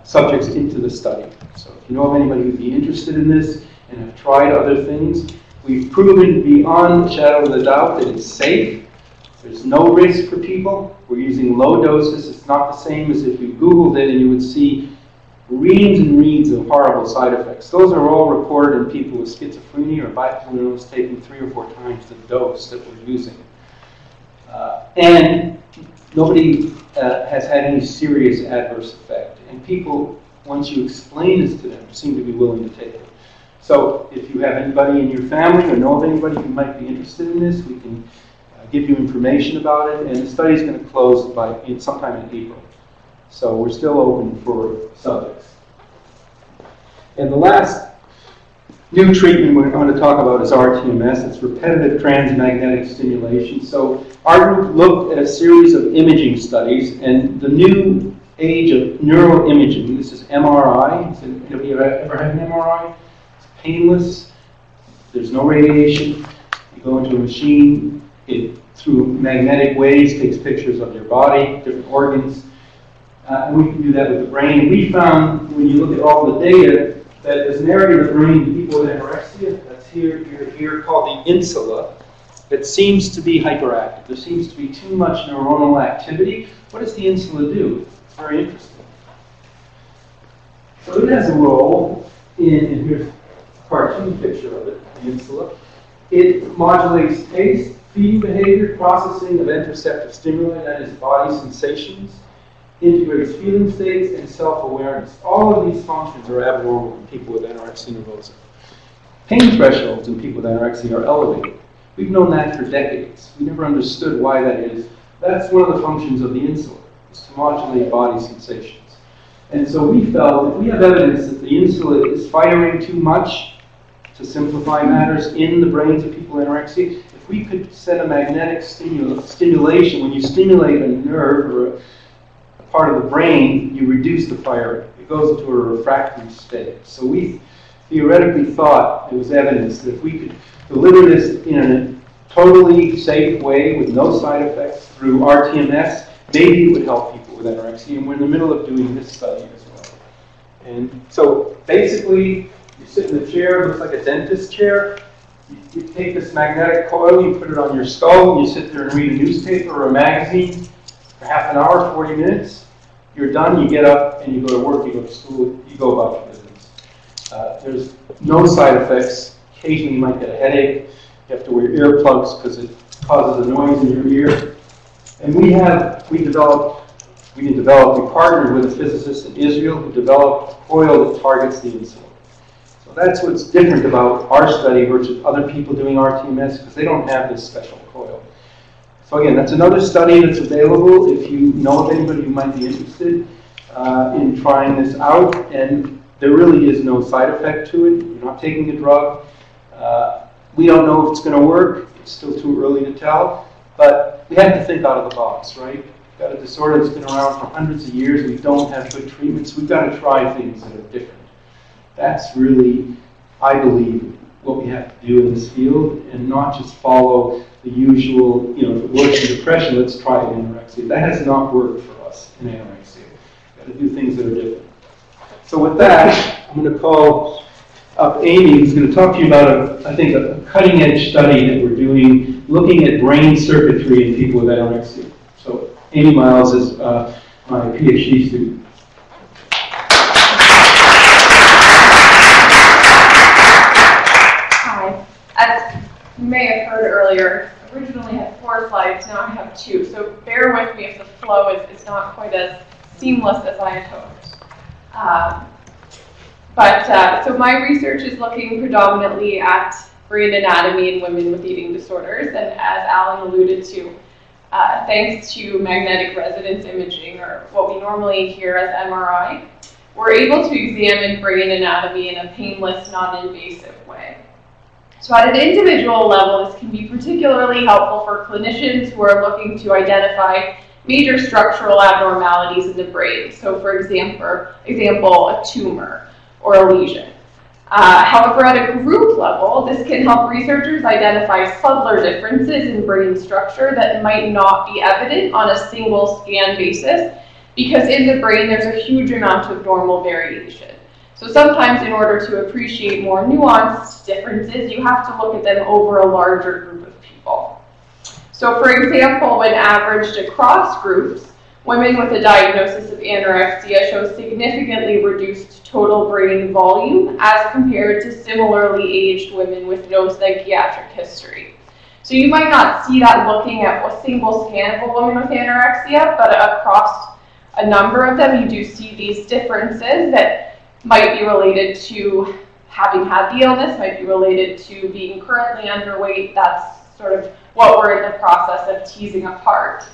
A: subjects into the study. So if you know of anybody who'd be interested in this and have tried other things, we've proven beyond the shadow of a doubt that it's safe. There's no risk for people. We're using low doses. It's not the same as if you Googled it and you would see reams and reams of horrible side effects. Those are all reported in people with schizophrenia or bipolar illness taking 3 or 4 times the dose that we're using. And nobody has had any serious adverse effect. And people, once you explain this to them, seem to be willing to take it. So if you have anybody in your family or know of anybody who might be interested in this, we can give you information about it. And the study is going to close sometime in April. So we're still open for subjects. And the last new treatment we're going to talk about is RTMS. It's repetitive transmagnetic stimulation. So our group looked at a series of imaging studies, and the new age of neuroimaging, this is MRI. Have you ever had an MRI? It's painless. There's no radiation. You go into a machine. It, through magnetic waves, takes pictures of your body, different organs. And we can do that with the brain. And we found, when you look at all the data, that there's an area of the brain in people with anorexia, that's here, called the insula, that seems to be hyperactive. There seems to be too much neuronal activity. What does the insula do? It's very interesting. So it has a role in, and here's a cartoon picture of it, the insula. It modulates taste, feeding behavior, processing of interoceptive stimuli, that is body sensations, integrates feeling states, and self-awareness. All of these functions are abnormal in people with anorexia nervosa. Pain thresholds in people with anorexia are elevated. We've known that for decades. We never understood why that is. That's one of the functions of the insula, is to modulate body sensations. And so we felt that we have evidence that the insula is firing too much, to simplify matters, in the brains of people with anorexia. If we could set a magnetic stimulation, when you stimulate a nerve or a part of the brain, you reduce the firing. It goes into a refractory state. So we theoretically thought it was evidence that if we could deliver this in a totally safe way with no side effects through RTMS, maybe it would help people with anorexia. And we're in the middle of doing this study as well. And so basically, you sit in the chair, it looks like a dentist chair. You take this magnetic coil, you put it on your skull, and you sit there and read a newspaper or a magazine for half an hour, 40 minutes. You're done, you get up, and you go to work, you go to school, you go about your business. There's no side effects. Occasionally you might get a headache. You have to wear earplugs because it causes a noise in your ear. And we partnered with a physicist in Israel who developed a coil that targets the insula. So that's what's different about our study versus other people doing RTMS, because they don't have this special coil. So again, that's another study that's available if you know of anybody who might be interested in trying this out. And there really is no side effect to it. You're not taking a drug. We don't know if it's going to work. It's still too early to tell. But we have to think out of the box, right? We've got a disorder that's been around for hundreds of years. We don't have good treatments. We've got to try things that are different. That's really, I believe, what we have to do in this field, and not just follow the usual, if it works in depression, let's try it in anorexia. That has not worked for us in anorexia. We've got to do things that are different. So with that, I'm going to call up Amy, who's going to talk to you about, I think, a cutting-edge study that we're doing, looking at brain circuitry in people with anorexia. So Amy Miles is my PhD student.
C: As you may have heard earlier, I originally had 4 slides, now I have 2. So bear with me if the flow is not quite as seamless as I had hoped. So my research is looking predominantly at brain anatomy in women with eating disorders. And as Allan alluded to, thanks to magnetic resonance imaging, or what we normally hear as MRI, we're able to examine brain anatomy in a painless, non-invasive way. So at an individual level, this can be particularly helpful for clinicians who are looking to identify major structural abnormalities in the brain. So for example, a tumor or a lesion. However, at a group level, this can help researchers identify subtler differences in brain structure that might not be evident on a single scan basis, because in the brain there's a huge amount of normal variation. So sometimes in order to appreciate more nuanced differences, you have to look at them over a larger group of people. So for example, when averaged across groups, women with a diagnosis of anorexia show significantly reduced total brain volume as compared to similarly aged women with no psychiatric history. So you might not see that looking at a single scan of a woman with anorexia, but across a number of them, you do see these differences that might be related to having had the illness, might be related to being currently underweight. That's sort of what we're in the process of teasing apart.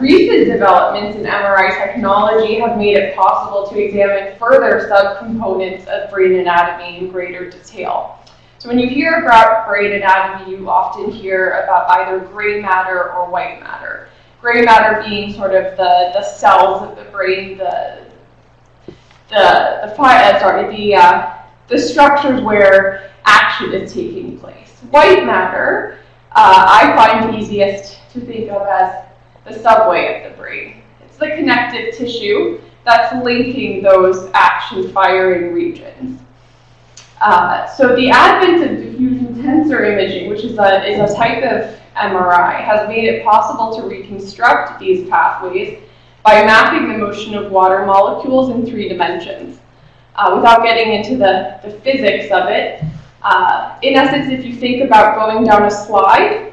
C: Recent developments in MRI technology have made it possible to examine further subcomponents of brain anatomy in greater detail. So when you hear about brain anatomy, you often hear about either gray matter or white matter. Gray matter being sort of the cells of the brain, the structures where action is taking place. White matter, I find easiest to think of as the subway of the brain. It's the connective tissue that's linking those action-firing regions. So the advent of diffusion tensor imaging, which is a type of MRI, has made it possible to reconstruct these pathways by mapping the motion of water molecules in 3 dimensions. Without getting into the physics of it, in essence, if you think about going down a slide,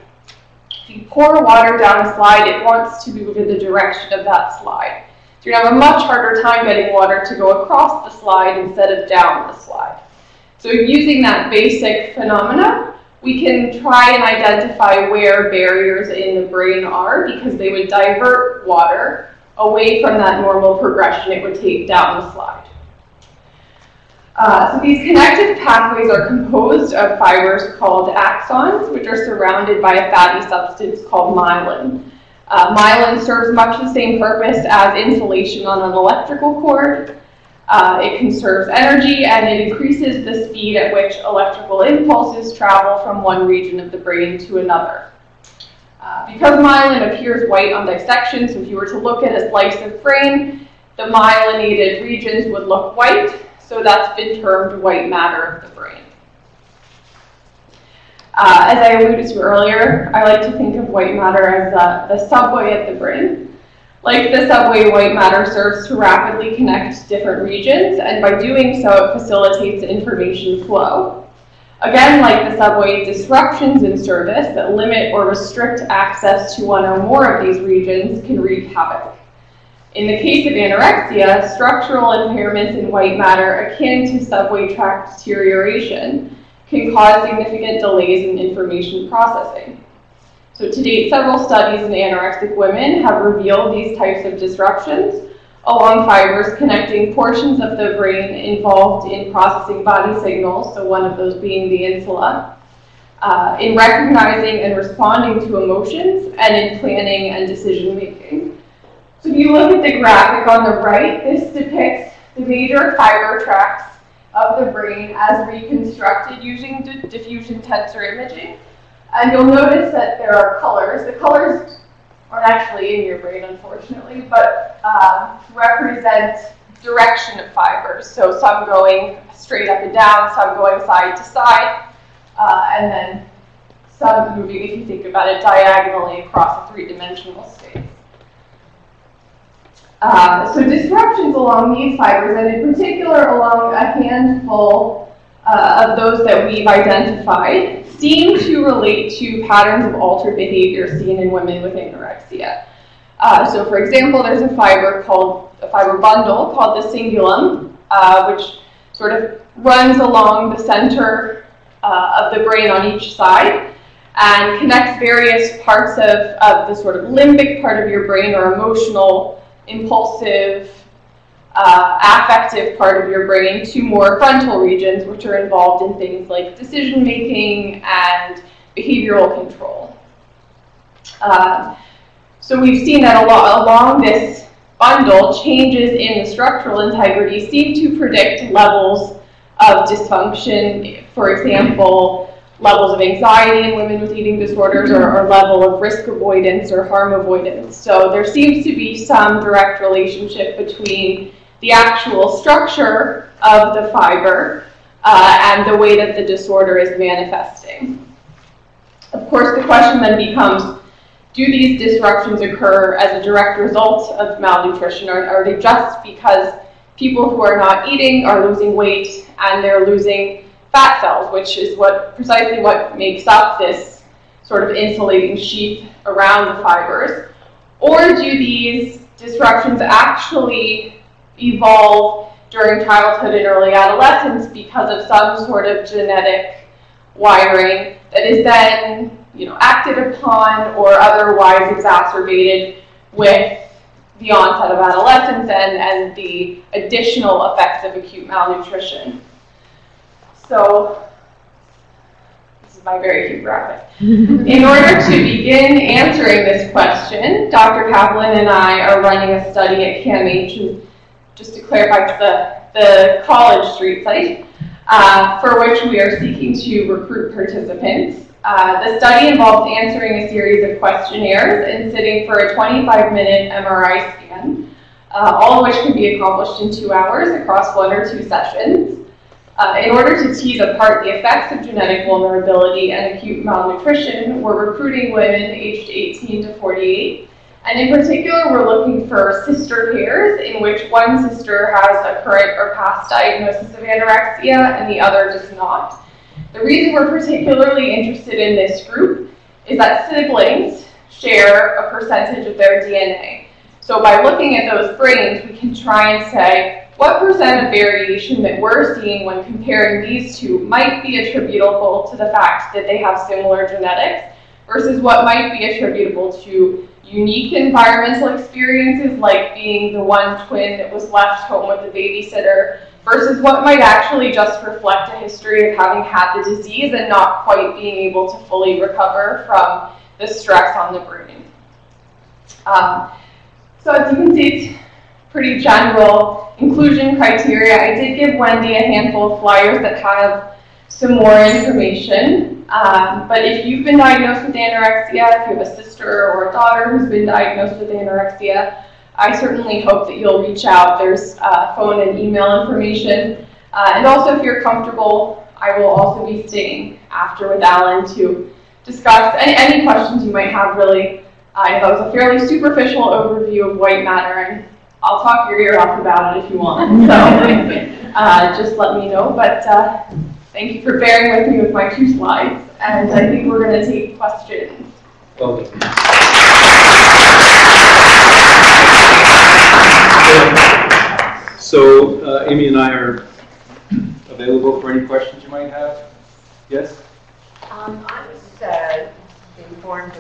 C: if you pour water down a slide, it wants to move in the direction of that slide. So you're going to have a much harder time getting water to go across the slide instead of down the slide. So using that basic phenomena, we can try and identify where barriers in the brain are, because they would divert water away from that normal progression it would take down the slide. So these connective pathways are composed of fibers called axons, which are surrounded by a fatty substance called myelin. Myelin serves much the same purpose as insulation on an electrical cord. It conserves energy, and it increases the speed at which electrical impulses travel from one region of the brain to another. Because myelin appears white on dissection, so if you were to look at a slice of brain, the myelinated regions would look white, so that's been termed white matter of the brain. As I alluded to earlier, I like to think of white matter as the subway of the brain. Like the subway, white matter serves to rapidly connect different regions, and by doing so, it facilitates information flow. Again, like the subway, disruptions in service that limit or restrict access to one or more of these regions can wreak havoc. In the case of anorexia, structural impairments in white matter akin to subway tract deterioration can cause significant delays in information processing. So to date, several studies in anorexic women have revealed these types of disruptions along fibers connecting portions of the brain involved in processing body signals, so one of those being the insula, in recognizing and responding to emotions, and in planning and decision making. So if you look at the graphic on the right, this depicts the major fiber tracts of the brain as reconstructed using diffusion tensor imaging. And you'll notice that there are colors. The colors aren't actually in your brain, unfortunately, but represent direction of fibers. So some going straight up and down, some going side to side, and then some moving, if you think about it, diagonally across a 3-dimensional space. So disruptions along these fibers, and in particular along a handful of those that we've identified, seem to relate to patterns of altered behavior seen in women with anorexia. So for example, there's a fiber bundle called the cingulum, which sort of runs along the center of the brain on each side and connects various parts of the sort of limbic part of your brain, or emotional, impulsive, affective part of your brain, to more frontal regions, which are involved in things like decision making and behavioral control. So we've seen that along this bundle, changes in the structural integrity seem to predict levels of dysfunction, for example, levels of anxiety in women with eating disorders, or level of risk avoidance or harm avoidance. So there seems to be some direct relationship between the actual structure of the fiber and the way that the disorder is manifesting. Of course, the question then becomes, do these disruptions occur as a direct result of malnutrition, or are they just because people who are not eating are losing weight and they're losing fat cells, which is precisely what makes up this sort of insulating sheath around the fibers? Or do these disruptions actually evolve during childhood and early adolescence because of some sort of genetic wiring that is then, acted upon or otherwise exacerbated with the onset of adolescence and the additional effects of acute malnutrition. So, this is my very cute graphic. In order to begin answering this question, Dr. Kaplan and I are running a study at CAMH, just to clarify, the College Street site, for which we are seeking to recruit participants. The study involves answering a series of questionnaires and sitting for a 25-minute MRI scan, all of which can be accomplished in 2 hours across 1 or 2 sessions. In order to tease apart the effects of genetic vulnerability and acute malnutrition, we're recruiting women aged 18 to 48. And in particular, we're looking for sister pairs in which one sister has a current or past diagnosis of anorexia and the other does not. The reason we're particularly interested in this group is that siblings share a percentage of their DNA. So by looking at those brains, we can try and say what percent of variation that we're seeing when comparing these two might be attributable to the fact that they have similar genetics versus what might be attributable to unique environmental experiences like being the one twin that was left home with the babysitter versus what might actually just reflect a history of having had the disease and not quite being able to fully recover from the stress on the brain. So as you can see, it's pretty general inclusion criteria. I did give Wendy a handful of flyers that have some more information. But if you've been diagnosed with anorexia, if you have a sister or a daughter who's been diagnosed with anorexia, I certainly hope that you'll reach out. There's phone and email information. And also, if you're comfortable, I will also be staying after with Allan to discuss any questions you might have, really. That was a fairly superficial overview of white matter, and I'll talk your ear off about it if you want. So just let me know. But thank you for bearing with me with my 2 slides. And I think we're going to take questions.
A: Okay. So Amy and I are available for any questions you might have. Yes?
D: I was informed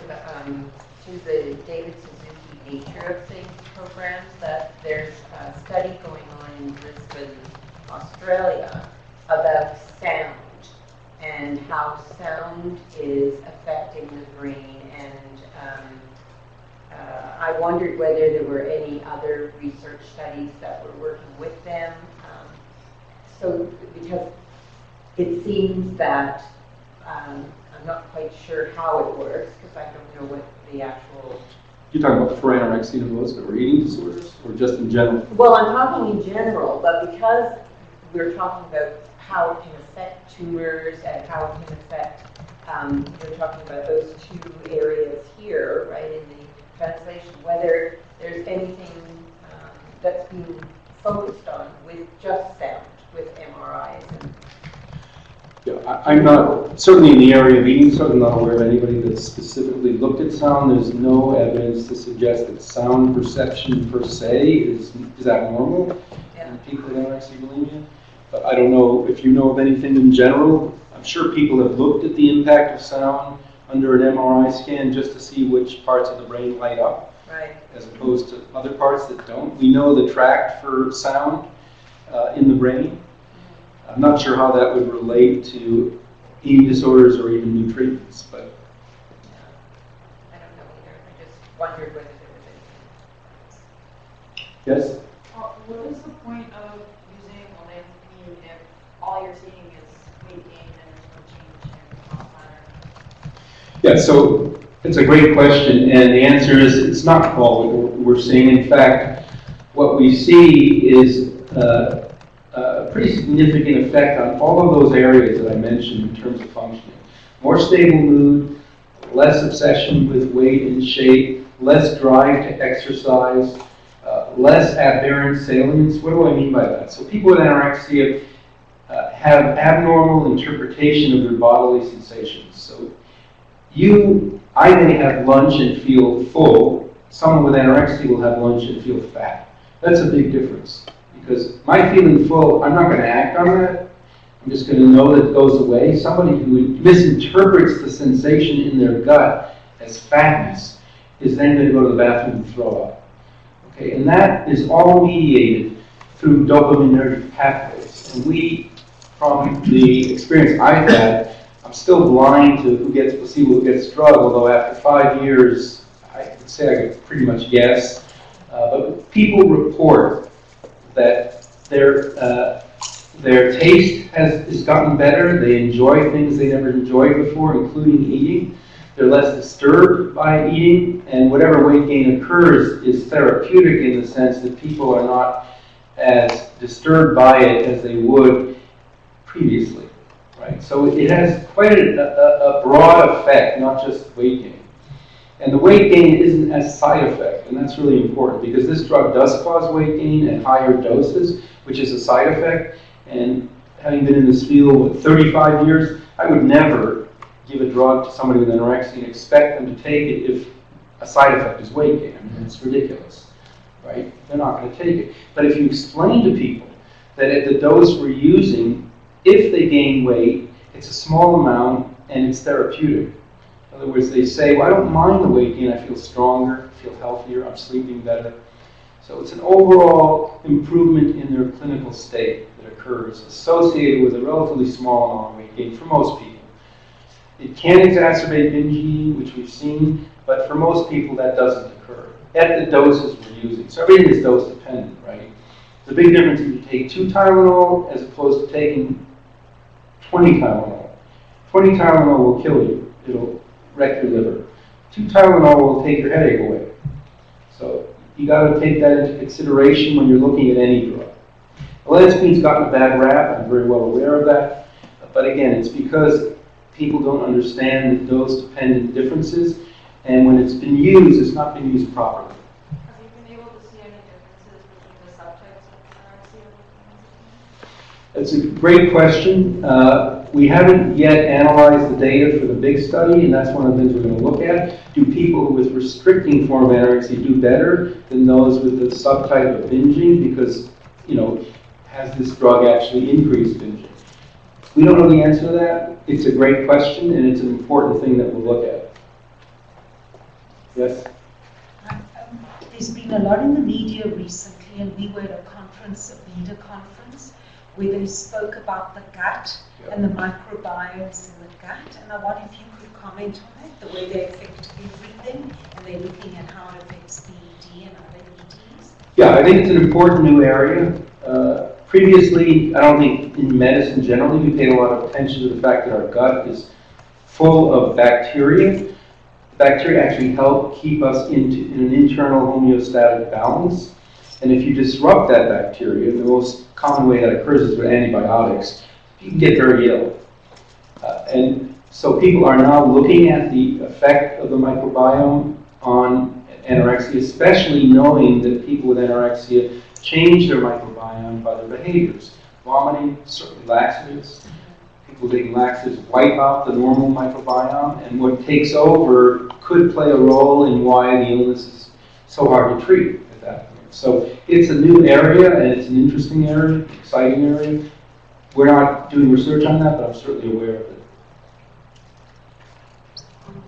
D: through the David Suzuki Nature of Things programs that there's a study going on in Brisbane, Australia, about sound and how sound is affecting the brain. And I wondered whether there were any other research studies that were working with them. Because it seems that I'm not quite sure how it works because I don't know what the actual...
A: You're talking about for anorexia nervosa or eating disorders, or just in general?
D: Well, I'm talking in general, but because we're talking about how it can affect tumors and how it can affect, you're talking about those 2 areas here, right, in the translation, whether there's anything that's being focused on with just sound, with MRIs.
A: Yeah, I'm not, certainly in the area of eating, so I'm not aware of anybody that's specifically looked at sound. There's no evidence to suggest that sound perception per se is abnormal in people with anorexia bulimia. But I don't know if you know of anything in general. I'm sure people have looked at the impact of sound under an MRI scan just to see which parts of the brain light up,
D: right,
A: as opposed to other parts that don't. We know the tract for sound in the brain. I'm not sure how that would relate to eating disorders or even new treatments, but...
D: I don't know either. I just wondered whether there was anything.
A: Yes?
B: What is the point of using olanzapine if all you're seeing is weight gain and there's no change in health matter?
A: Yeah, so it's a great question, and the answer is it's not all we're seeing. In fact, what we see is a pretty significant effect on all of those areas that I mentioned in terms of functioning. More stable mood, less obsession with weight and shape, less drive to exercise, less aberrant salience. What do I mean by that? So people with anorexia have abnormal interpretation of their bodily sensations. So I may have lunch and feel full. Someone with anorexia will have lunch and feel fat. That's a big difference. Because my feeling full, I'm not going to act on that. I'm just going to know that it goes away. Somebody who misinterprets the sensation in their gut as fatness is then going to go to the bathroom and throw up. Okay, and that is all mediated through dopaminergic pathways. And we, from the experience I've had, I'm still blind to who gets placebo, who gets drug, although after 5 years, I would say I could pretty much guess. But people report that their taste has gotten better. They enjoy things they never enjoyed before, including eating. They're less disturbed by eating, and whatever weight gain occurs is therapeutic in the sense that people are not as disturbed by it as they would previously, right? So it has quite a broad effect, not just weight gain. And the weight gain isn't a side effect, and that's really important because this drug does cause weight gain at higher doses, which is a side effect. And having been in this field for 35 years, I would never give a drug to somebody with anorexia and expect them to take it if a side effect is weight gain. I mean, it's ridiculous, right? They're not going to take it. But if you explain to people that at the dose we're using, if they gain weight, it's a small amount and it's therapeutic. In other words, they say, well, I don't mind the weight gain. I feel stronger, I feel healthier, I'm sleeping better. So it's an overall improvement in their clinical state that occurs associated with a relatively small amount of weight gain for most people. It can exacerbate binge eating, which we've seen, but for most people that doesn't occur at the doses we're using. So everything is dose dependent, right? The big difference is you take 2 Tylenol as opposed to taking 20 Tylenol. 20 Tylenol will kill you. It'll wreck your liver. 2 Tylenol will take your headache away. So you got to take that into consideration when you're looking at any drug. Olanzapine's gotten a bad rap. I'm very well aware of that. But again, it's because people don't understand the dose-dependent differences, and when it's been used, it's not been used properly.
B: Have you been able to see any differences between the subtypes of anorexia?
A: That's a great question. We haven't yet analyzed the data for the big study, and that's one of the things we're going to look at. Do people with restricting form of anorexia do better than those with the subtype of binging? Because, you know, has this drug actually increased binging? We don't know the answer to that. It's a great question, and it's an important thing that we'll look at. Yes?
E: There's been a lot in the media recently, and we were at a conference, a leader conference, where they spoke about the gut and the microbiomes in the gut, and I wonder if you could comment on it, the way they affect everything, and they're looking at how it affects BED and other EDs.
A: Yeah, I think it's an important new area. Previously, I don't think in medicine generally we paid a lot of attention to the fact that our gut is full of bacteria. Bacteria actually help keep us in an internal homeostatic balance. And if you disrupt that bacteria, the most common way that occurs is with antibiotics, you can get very ill. And so people are now looking at the effect of the microbiome on anorexia, especially knowing that people with anorexia change their microbiome by their behaviors. Vomiting, certainly laxatives. People taking laxatives wipe out the normal microbiome, and what takes over could play a role in why the illness is so hard to treat at that point. So it's a new area, and it's an interesting area, exciting area. We're not doing research on that, but I'm certainly aware of it.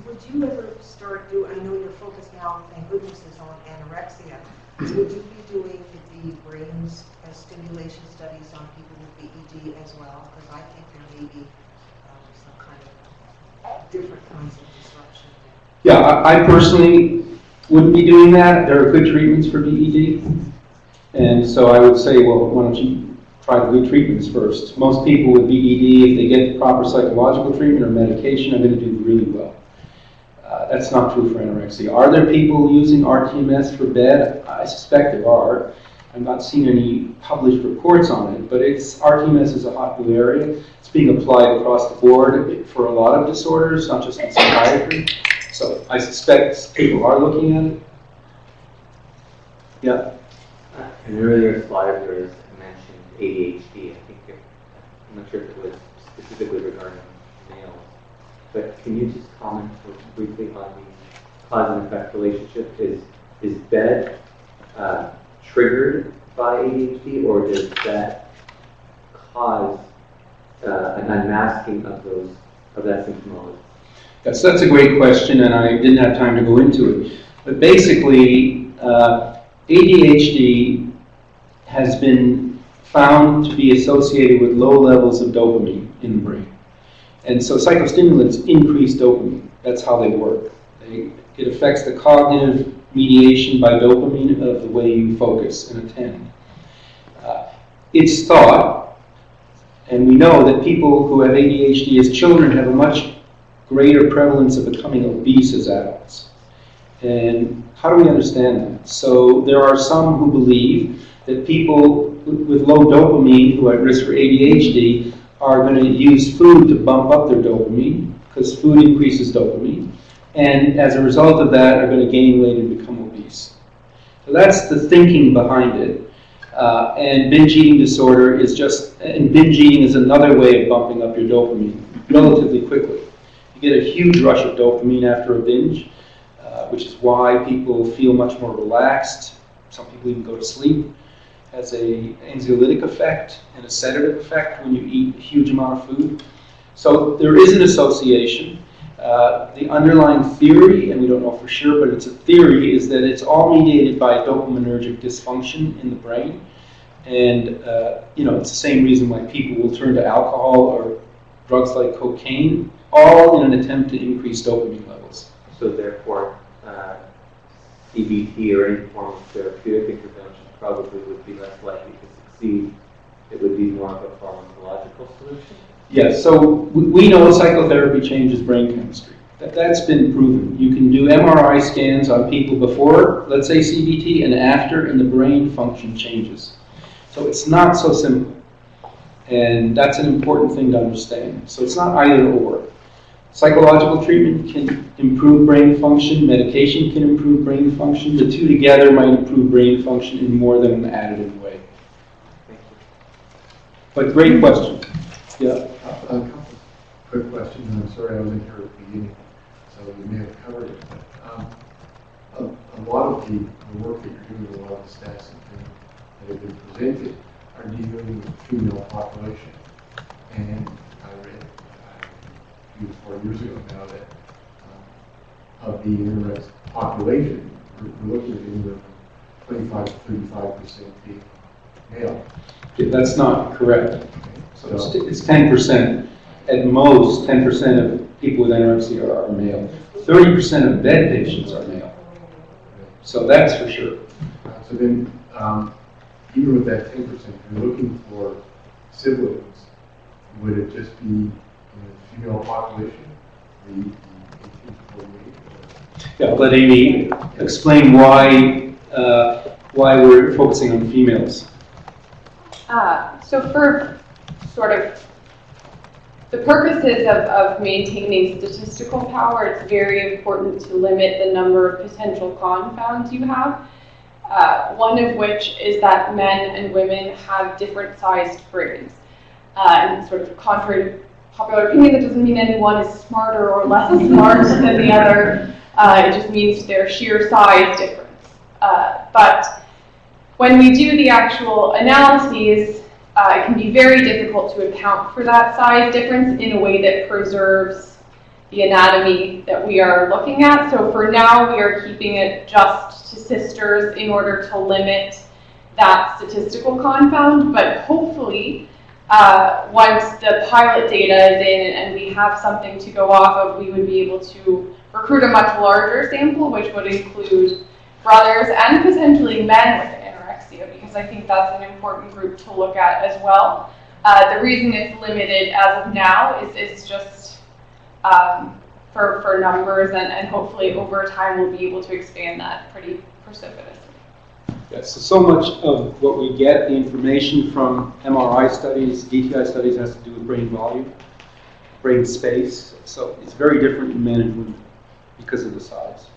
F: Would you ever start I know your focus now, thank goodness, is on anorexia. Would you be doing the brain's stimulation studies on people with BED as well? Because I think there may be some kind of different kinds of disruption there.
A: Yeah, I personally wouldn't be doing that. There are good treatments for BED. And so I would say, well, why don't you try the good treatments first? Most people with BED, if they get proper psychological treatment or medication, are going to do really well. That's not true for anorexia. Are there people using RTMS for BED? I suspect there are. I've not seen any published reports on it, but RTMS is a hot new area. It's being applied across the board for a lot of disorders, not just in psychiatry. So I suspect people are looking at it. Yeah?
G: In an earlier slide, there was mentioned ADHD. I think I'm not sure if it was specifically regarding males, but can you just comment briefly on the cause and effect relationship? Is BED triggered by ADHD, or does that cause an unmasking of that symptomology?
A: Yes, that's a great question, and I didn't have time to go into it. But basically, ADHD has been found to be associated with low levels of dopamine in the brain. And so psychostimulants increase dopamine. That's how they work. It affects the cognitive mediation by dopamine of the way you focus and attend. It's thought, and we know that people who have ADHD as children have a much greater prevalence of becoming obese as adults. And how do we understand that? So there are some who believe that people with low dopamine who are at risk for ADHD are going to use food to bump up their dopamine, because food increases dopamine, and as a result of that are going to gain weight and become obese. So that's the thinking behind it. And binge eating disorder is and binge eating is another way of bumping up your dopamine relatively quickly. You get a huge rush of dopamine after a binge, which is why people feel much more relaxed. Some people even go to sleep. Has an anxiolytic effect and a sedative effect when you eat a huge amount of food. So there is an association. The underlying theory, and we don't know for sure, but it's a theory, is that it's all mediated by dopaminergic dysfunction in the brain. And it's the same reason why people will turn to alcohol or drugs like cocaine, all in an attempt to increase dopamine levels.
G: So therefore, CBT or any form of therapeutic intervention probably would be less likely to succeed. It would be more of a pharmacological solution.
A: Yes, so we know psychotherapy changes brain chemistry. That's been proven. You can do MRI scans on people before, let's say CBT, and after, and the brain function changes. So it's not so simple. And that's an important thing to understand. So it's not either or. Psychological treatment can improve brain function. Medication can improve brain function. The two together might improve brain function in more than an additive way.
G: Thank you.
A: But great question. Yeah.
H: A couple quick questions, and I'm sorry I wasn't here at the beginning, so you may have covered it. But a lot of the work that you're doing, a lot of the stats that have been presented are dealing with the female population. And I read 4 years ago now that of the anorexic population, we're looking at anywhere from 25 to 35% being male.
A: Okay, that's not correct.
H: Okay. So
A: It's 10%. At most, 10% of people with anorexia are male. 30% of bed patients are male. So that's for sure.
H: So then, even with that 10%, if you're looking for siblings, would it just be in the female population, the 18 to 48?
A: Yeah, let Amy explain why we're focusing on females.
C: So for sort of the purposes of maintaining statistical power, it's very important to limit the number of potential confounds you have. One of which is that men and women have different sized brains. And sort of contrary to popular opinion, that doesn't mean anyone is smarter or less smart than the other. It just means their sheer size difference. But when we do the actual analyses, it can be very difficult to account for that size difference in a way that preserves the anatomy that we are looking at. So for now, we are keeping it just to sisters in order to limit that statistical confound. But hopefully, once the pilot data is in and we have something to go off of, we would be able to recruit a much larger sample, which would include brothers and potentially men with anorexia, because I think that's an important group to look at as well. The reason it's limited as of now is just for numbers, and hopefully over time we'll be able to expand that pretty precipitously.
A: Yes, so much of what we get, the information from MRI studies, DTI studies, has to do with brain volume, brain space. So it's very different in men and women because of the size.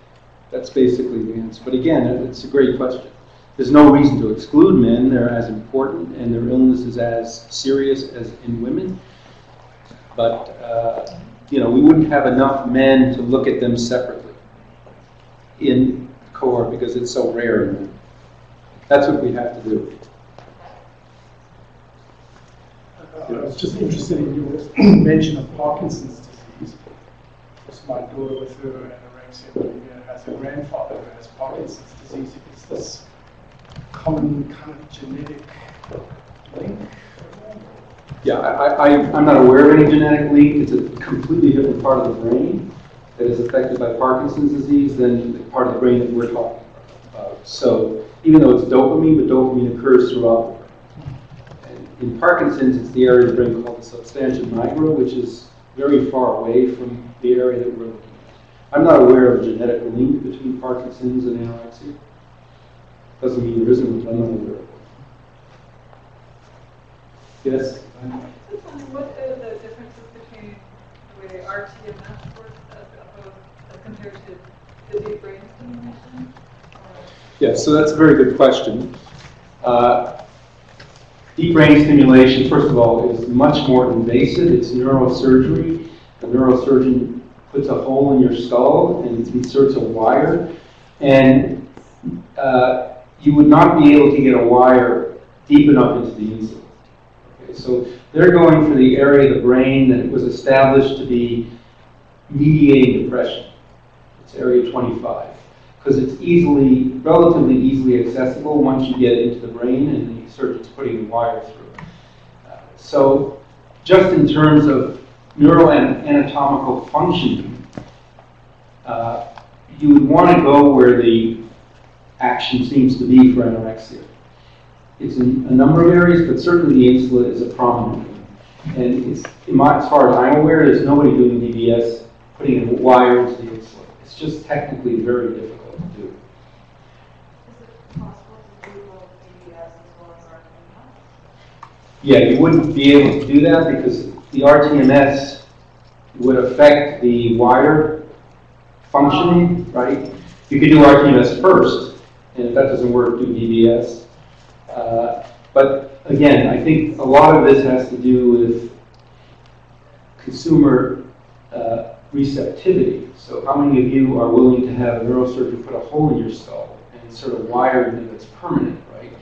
A: That's basically the answer. But again, it's a great question. There's no reason to exclude men. They're as important and their illness is as serious as in women. But we wouldn't have enough men to look at them separately in cohort because it's so rare in men. That's what we have to do.
I: was just interested in your mention of Parkinson's disease. Because my daughter with her anorexia and bulimia has a grandfather who has Parkinson's disease. Is this common kind of genetic link?
A: Yeah, I'm not aware of any genetic link. It's a completely different part of the brain that is affected by Parkinson's disease than the part of the brain that we're talking about. So even though it's dopamine, but dopamine occurs throughout the brain. And in Parkinson's, it's the area of the brain called the substantia nigra, which is very far away from the area that we're looking at. I'm not aware of a genetic link between Parkinson's and anorexia. Doesn't mean there isn't, but I'm not aware of it. Yes?
B: What are the differences between the way RTMS works as compared to the deep brain stimulation?
A: Yeah, so that's a very good question. Deep brain stimulation, first of all, is much more invasive. It's neurosurgery. The neurosurgeon puts a hole in your skull and inserts a wire. And you would not be able to get a wire deep enough into the insula. Okay, so they're going for the area of the brain that was established to be mediating depression. It's area 25. Because it's relatively easily accessible once you get into the brain and the surgeon's putting the wire through. So just in terms of neuroanatomical functioning, you would want to go where the action seems to be for anorexia. It's in a number of areas, but certainly the insula is a prominent one. And it's, as far as I'm aware, there's nobody doing DBS putting a wire into the insula. It's just technically very difficult. Yeah, you wouldn't be able to do that because the RTMS would affect the wire functioning, right? You could do RTMS first, and if that doesn't work, do DBS. But again, I think a lot of this has to do with consumer receptivity. So how many of you are willing to have a neurosurgeon put a hole in your skull and insert a wire in it that's permanent, right?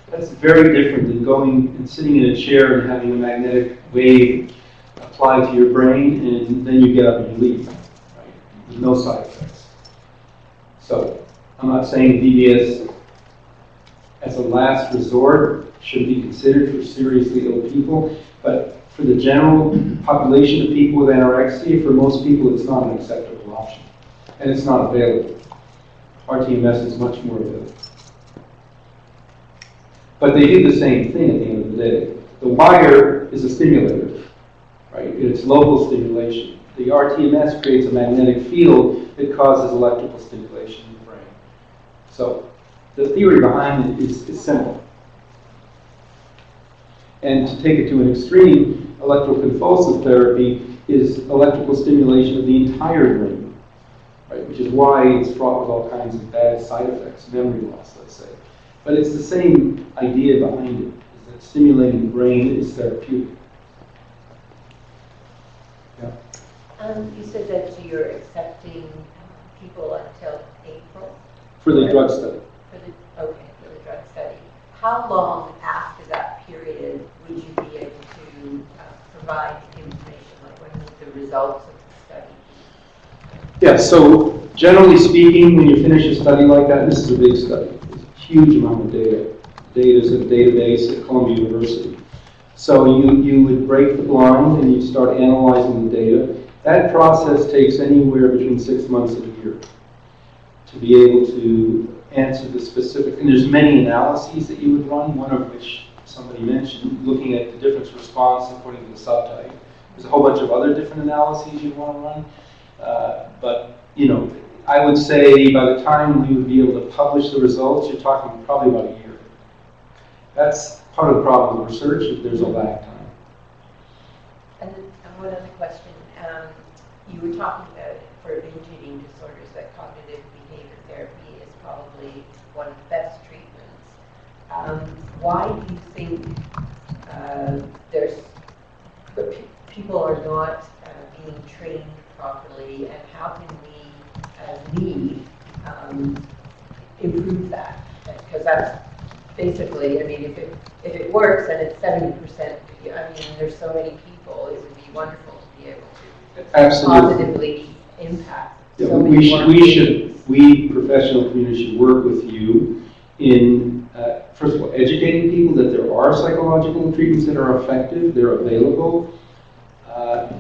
A: That's very different than going and sitting in a chair and having a magnetic wave applied to your brain, and then you get up and you leave, right? With no side effects. So I'm not saying DBS as a last resort should be considered for seriously ill people, but for the general population of people with anorexia, for most people it's not an acceptable option, and it's not available. RTMS is much more available. But they do the same thing at the end of the day. The wire is a stimulator, right? It's local stimulation. The RTMS creates a magnetic field that causes electrical stimulation in the brain. So the theory behind it is simple. And to take it to an extreme, electroconvulsive therapy is electrical stimulation of the entire brain, right? Which is why it's fraught with all kinds of bad side effects, memory loss, let's say. But it's the same idea behind it, is that stimulating the brain is therapeutic. Yeah.
D: You said that you're accepting people until April?
A: For the drug study.
D: For the drug study. How long after that period would you be able to provide information? Like when would the results of the study be?
A: Yeah, so generally speaking, when you finish a study like that, this is a big study. Huge amount of data. Data is a database at Columbia University. So you would break the blind and you start analyzing the data. That process takes anywhere between 6 months and a year to be able to answer the specific, and there's many analyses that you would run, one of which somebody mentioned, looking at the difference response according to the subtype. There's a whole bunch of other different analyses you want to run. But, you know, I would say by the time we would be able to publish the results, you're talking probably about a year. That's part of the problem with research, if there's a lag time.
D: And one other question. You were talking about for binge eating disorders that cognitive behavior therapy is probably one of the best treatments. Why do you think people are not being trained properly, and how can we, as NIED, improve that? Because that's basically, I mean, if it works and it's 70%, I mean, there's so many people, it would be wonderful to be able to
A: Absolutely.
D: positively impact
A: Yeah,
D: so many more patients.
A: we professional community should work with you in, first of all, educating people that there are psychological treatments that are effective, they're available.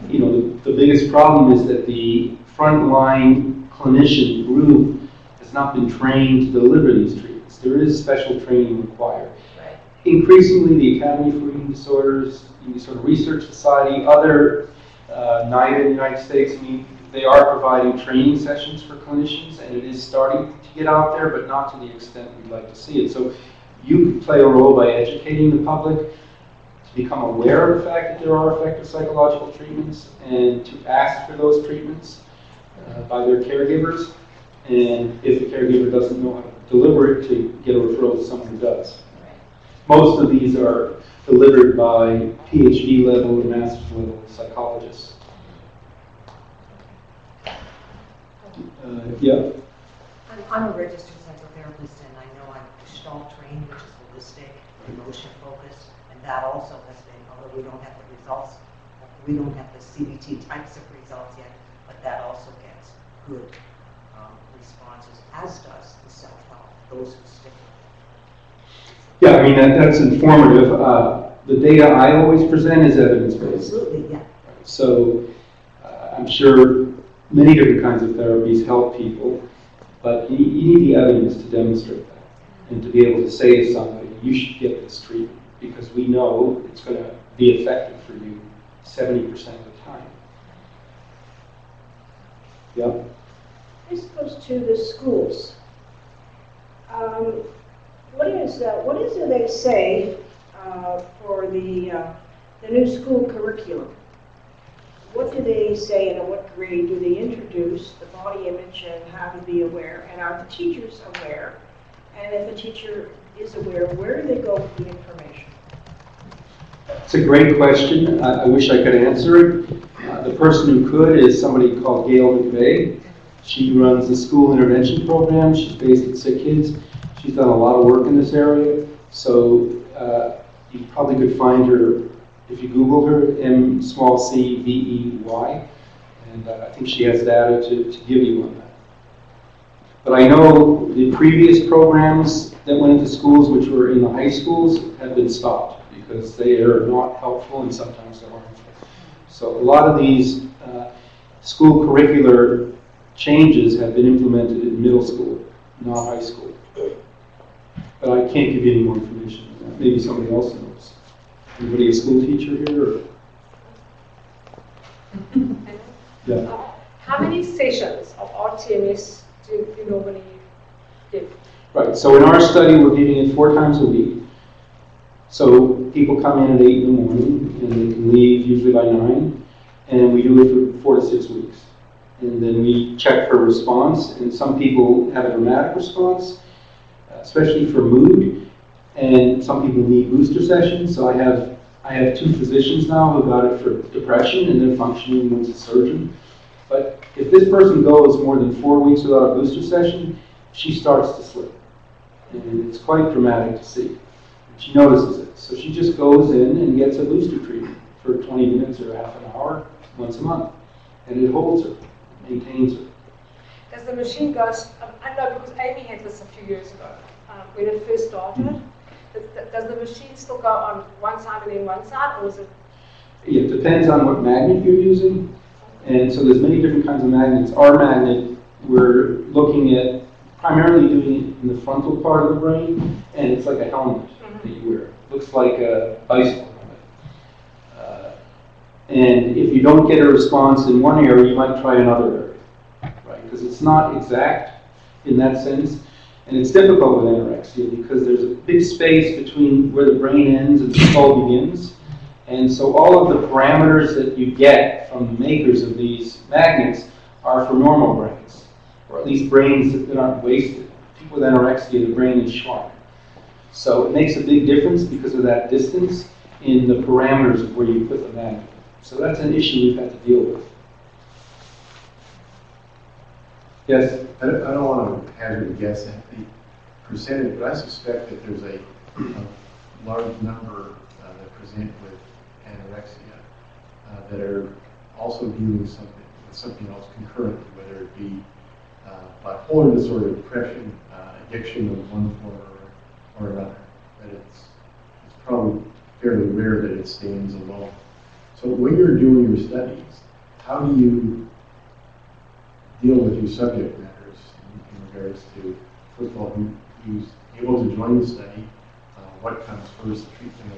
A: You know, the biggest problem is that the frontline clinician group has not been trained to deliver these treatments. There is special training required.
D: Right.
A: Increasingly, the Academy for Eating Disorders, Eating Disorder Research Society, other NIED in the United States, I mean, they are providing training sessions for clinicians, and it is starting to get out there, but not to the extent we'd like to see it. So you could play a role by educating the public to become aware of the fact that there are effective psychological treatments and to ask for those treatments by their caregivers. And if the caregiver doesn't know how to deliver it, to get a referral to someone who does.
D: Right.
A: Most of these are delivered by PhD level and master's level psychologists. Yeah.
F: I'm a registered psychotherapist, and I know I'm Gestalt trained, which is holistic, emotion focused, and that also has been, although we don't have the results, we don't have the CBT types of results yet, but that also gets good responses, as does the self-help, those who stick with it.
A: Yeah, I mean, that's informative. The data I always present is evidence-based.
F: Absolutely, yeah.
A: So I'm sure many different kinds of therapies help people, but you need the evidence to demonstrate that and to be able to say to somebody, you should get this treatment because we know it's going to be effective for you 70% of the time. Yep.
J: This goes to the schools. What is it they say for the new school curriculum? What do they say and at what grade do they introduce the body image and how to be aware? And are the teachers aware? And if a teacher is aware, where do they go with the information?
A: It's a great question. I wish I could answer it. The person who could is somebody called Gail McVeigh. She runs the school intervention program. She's based at Sick Kids. She's done a lot of work in this area. So you probably could find her if you Google her, M-C-V-E-Y. And I think she has data to give you on that. But I know the previous programs that went into schools, which were in the high schools, have been stopped because they are not helpful and sometimes they're harmful. So a lot of these school curricular changes have been implemented in middle school, not high school. But I can't give you any more information on that. Maybe somebody else knows. Anybody a school teacher here? Or? Yeah.
J: How many sessions of RTMS do you normally give?
A: Right, so in our study we're giving it 4 times a week. So people come in at 8 in the morning and they can leave usually by 9. And we do it for 4 to 6 weeks. And then we check for response, and some people have a dramatic response, especially for mood. And some people need booster sessions. So I have 2 physicians now who got it for depression, and they're functioning. One's a surgeon. But if this person goes more than 4 weeks without a booster session, she starts to slip, and it's quite dramatic to see. And she notices it, so she just goes in and gets a booster treatment for 20 minutes or half an hour once a month, and it holds her, maintains her.
J: Does the machine go? I know because Amy had this a few years ago when it first started. Does the machine still go on one side and then one side, or is it?
A: It depends on what magnet you're using, and so there's many different kinds of magnets. Our magnet, we're looking at primarily doing it in the frontal part of the brain, and it's like a helmet that you wear. It looks like a bicycle helmet. And if you don't get a response in one area, you might try another area, right? Because it's not exact in that sense. And it's difficult with anorexia because there's a big space between where the brain ends and the skull begins. And so all of the parameters that you get from the makers of these magnets are for normal brains, or at least brains that aren't wasted. People with anorexia, the brain is shrunk. So it makes a big difference because of that distance in the parameters of where you put the magnet. So that's an issue we've had to deal with. Yes?
H: I don't want to hazard a guess at the percentage, but I suspect that there's a a large number that present with anorexia that are also dealing with something else concurrently, whether it be bipolar disorder, depression, addiction of one form or another. That it's probably fairly rare that it stands alone. So when you're doing your studies, how do you deal with your subject matters in regards to, first of all, who's able to join the study, what comes first, the treatment of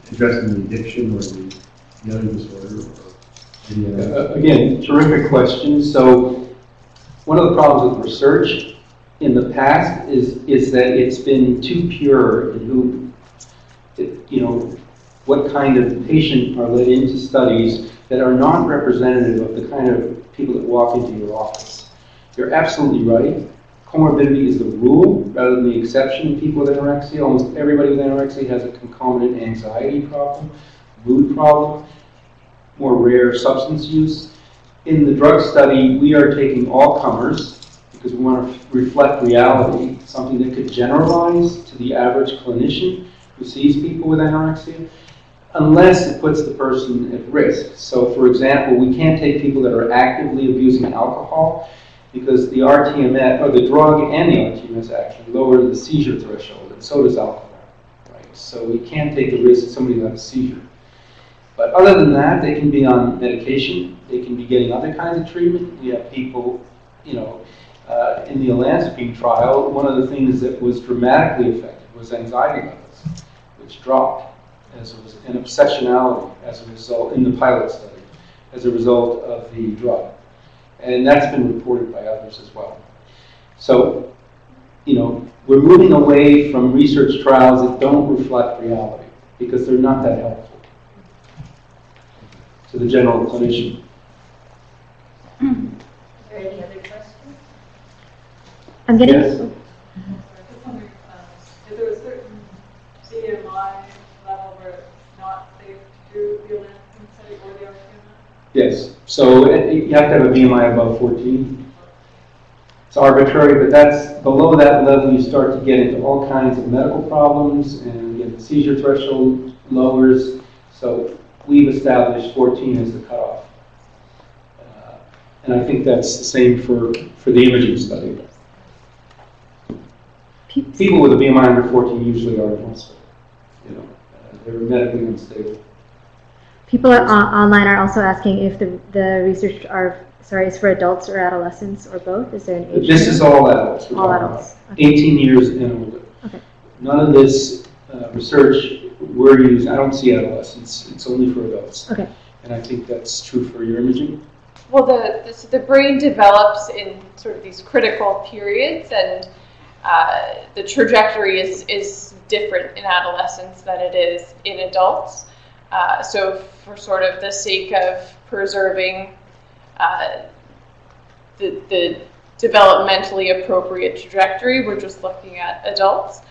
H: the, addressing the addiction or the other disorder, or any other?
A: Again, terrific question. So one of the problems with research in the past is that it's been too pure in who, what kind of patient are led into studies that are not representative of the kind of people that walk into your office. You're absolutely right. Comorbidity is the rule rather than the exception. People with anorexia, almost everybody with anorexia has a concomitant anxiety problem, mood problem, more rare substance use. In the drug study, we are taking all comers because we want to reflect reality, something that could generalize to the average clinician who sees people with anorexia, unless it puts the person at risk. So, for example, we can't take people that are actively abusing alcohol because the RTMS, or the drug and the RTMS actually lower the seizure threshold, and so does alcohol, right? So we can't take the risk of somebody who has a seizure. But other than that, they can be on medication, they can be getting other kinds of treatment. We have people, in the olanzapine trial, one of the things that was dramatically affected was anxiety levels, which dropped as a result, and obsessionality as a result in the pilot study, as a result of the drug. And that's been reported by others as well. So, we're moving away from research trials that don't reflect reality because they're not that helpful to the general clinician.
D: Are there any other questions?
K: I'm getting.
A: Yes.
B: Is there a certain BMI level where it's not safe to do the olanzapine study or the RTMS?
A: Yes. So you have to have a BMI above 14. It's arbitrary, but that's below that level you start to get into all kinds of medical problems, and again, the seizure threshold lowers. So we've established 14 as the cutoff. And I think that's the same for the imaging study. People with a BMI under 14 usually are in hospital. They're medically unstable.
K: People online are also asking if the research is for adults or adolescents or both. Is there an age?
A: This is all adults.
K: All adults.
A: Okay. 18 years and older.
K: Okay.
A: None of this research we're using, I don't see adolescents. It's only for adults.
K: Okay.
A: And I think that's true for your imaging.
C: Well, the brain develops in sort of these critical periods, and the trajectory is different in adolescents than it is in adults. So for sort of the sake of preserving the developmentally appropriate trajectory, we're just looking at adults.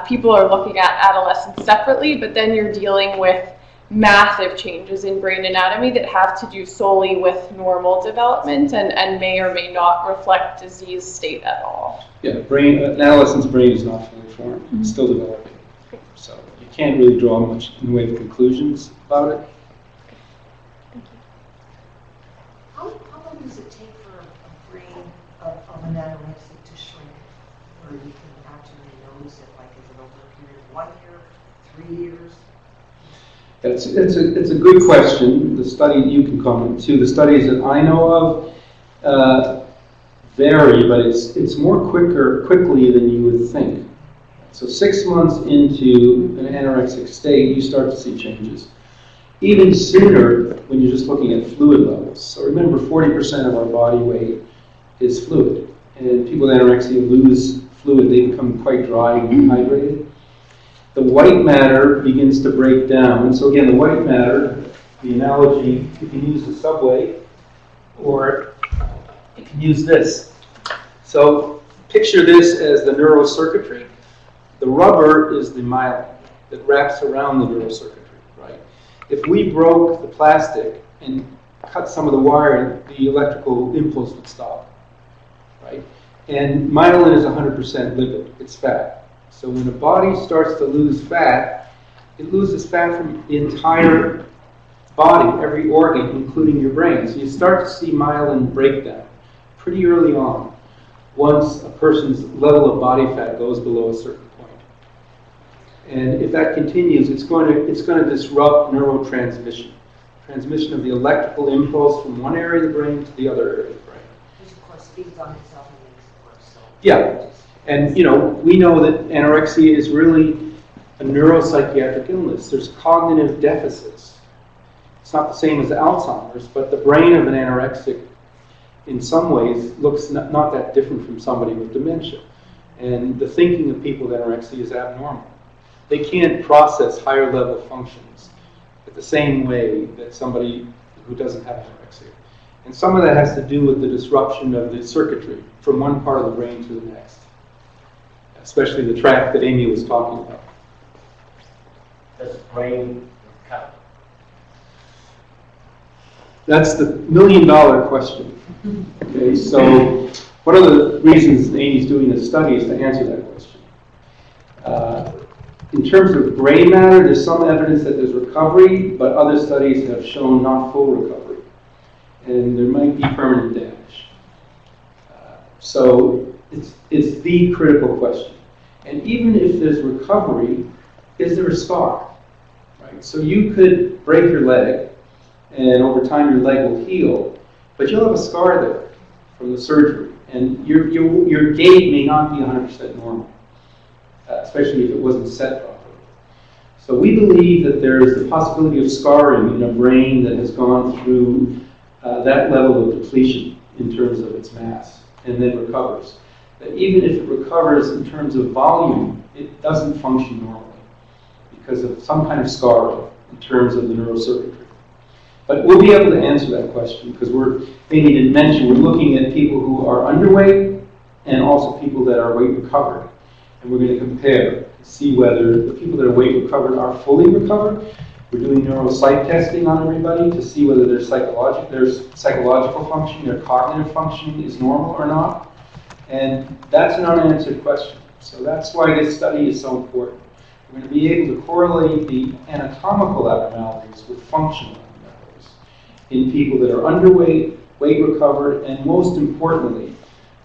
C: People are looking at adolescents separately, but then you're dealing with massive changes in brain anatomy that have to do solely with normal development and may or may not reflect disease state at all.
A: Yeah, an adolescent's brain is not fully formed. It's still developing. So you can't really draw much in the way of conclusions about it.
F: How long does it take for a brain of an anorexic to shrink, where you can actually notice it, like is it over a period of 1 year, 3 years?
A: It's a good question. The study you can comment to. The studies that I know of vary, but it's more quickly than you would think. So 6 months into an anorexic state, you start to see changes. Even sooner when you're just looking at fluid levels. So remember, 40% of our body weight is fluid. And people with anorexia lose fluid. They become quite dry and dehydrated. The white matter begins to break down. And so again, the white matter, the analogy, you can use the subway, or you can use this. So picture this as the neurocircuitry. The rubber is the myelin that wraps around the neurocircuitry, right? If we broke the plastic and cut some of the wire, the electrical impulse would stop, right? And myelin is 100% lipid, it's fat. So when the body starts to lose fat, it loses fat from the entire body, every organ, including your brain. So you start to see myelin breakdown pretty early on, once a person's level of body fat goes below a certain point. And if that continues, it's going to disrupt neurotransmission, transmission of the electrical impulse from one area of the brain to the other area of the brain.
F: Which of course feeds on itself and makes it worse. So.
A: Yeah, and we know that anorexia is really a neuropsychiatric illness. There's cognitive deficits. It's not the same as Alzheimer's, but the brain of an anorexic in some ways looks not that different from somebody with dementia. And the thinking of people with anorexia is abnormal. They can't process higher level functions at the same way that somebody who doesn't have anorexia. And some of that has to do with the disruption of the circuitry from one part of the brain to the next, especially the tract that Amy was talking about.
L: Does brain recover?
A: That's the million-dollar question. Okay, so one of the reasons Amy's doing this study is to answer that question. In terms of gray matter, there's some evidence that there's recovery, but other studies have shown not full recovery. And there might be permanent damage. So it's the critical question. And even if there's recovery, is there a scar? Right? So you could break your leg, and over time your leg will heal, but you'll have a scar there from the surgery. And your gait may not be 100% normal, especially if it wasn't set properly. So we believe that there is the possibility of scarring in a brain that has gone through that level of depletion in terms of its mass and then recovers. That even if it recovers in terms of volume, it doesn't function normally because of some kind of scarring in terms of the neurocircuitry. But we'll be able to answer that question because Amy didn't mention, we're looking at people who are underweight and also people that are weight recovered. And we're going to compare to see whether the people that are weight recovered are fully recovered. We're doing neuropsych testing on everybody to see whether their psychological function, their cognitive function is normal or not. And that's an unanswered question. So that's why this study is so important. We're going to be able to correlate the anatomical abnormalities with functional abnormalities in people that are underweight, weight recovered, and most importantly,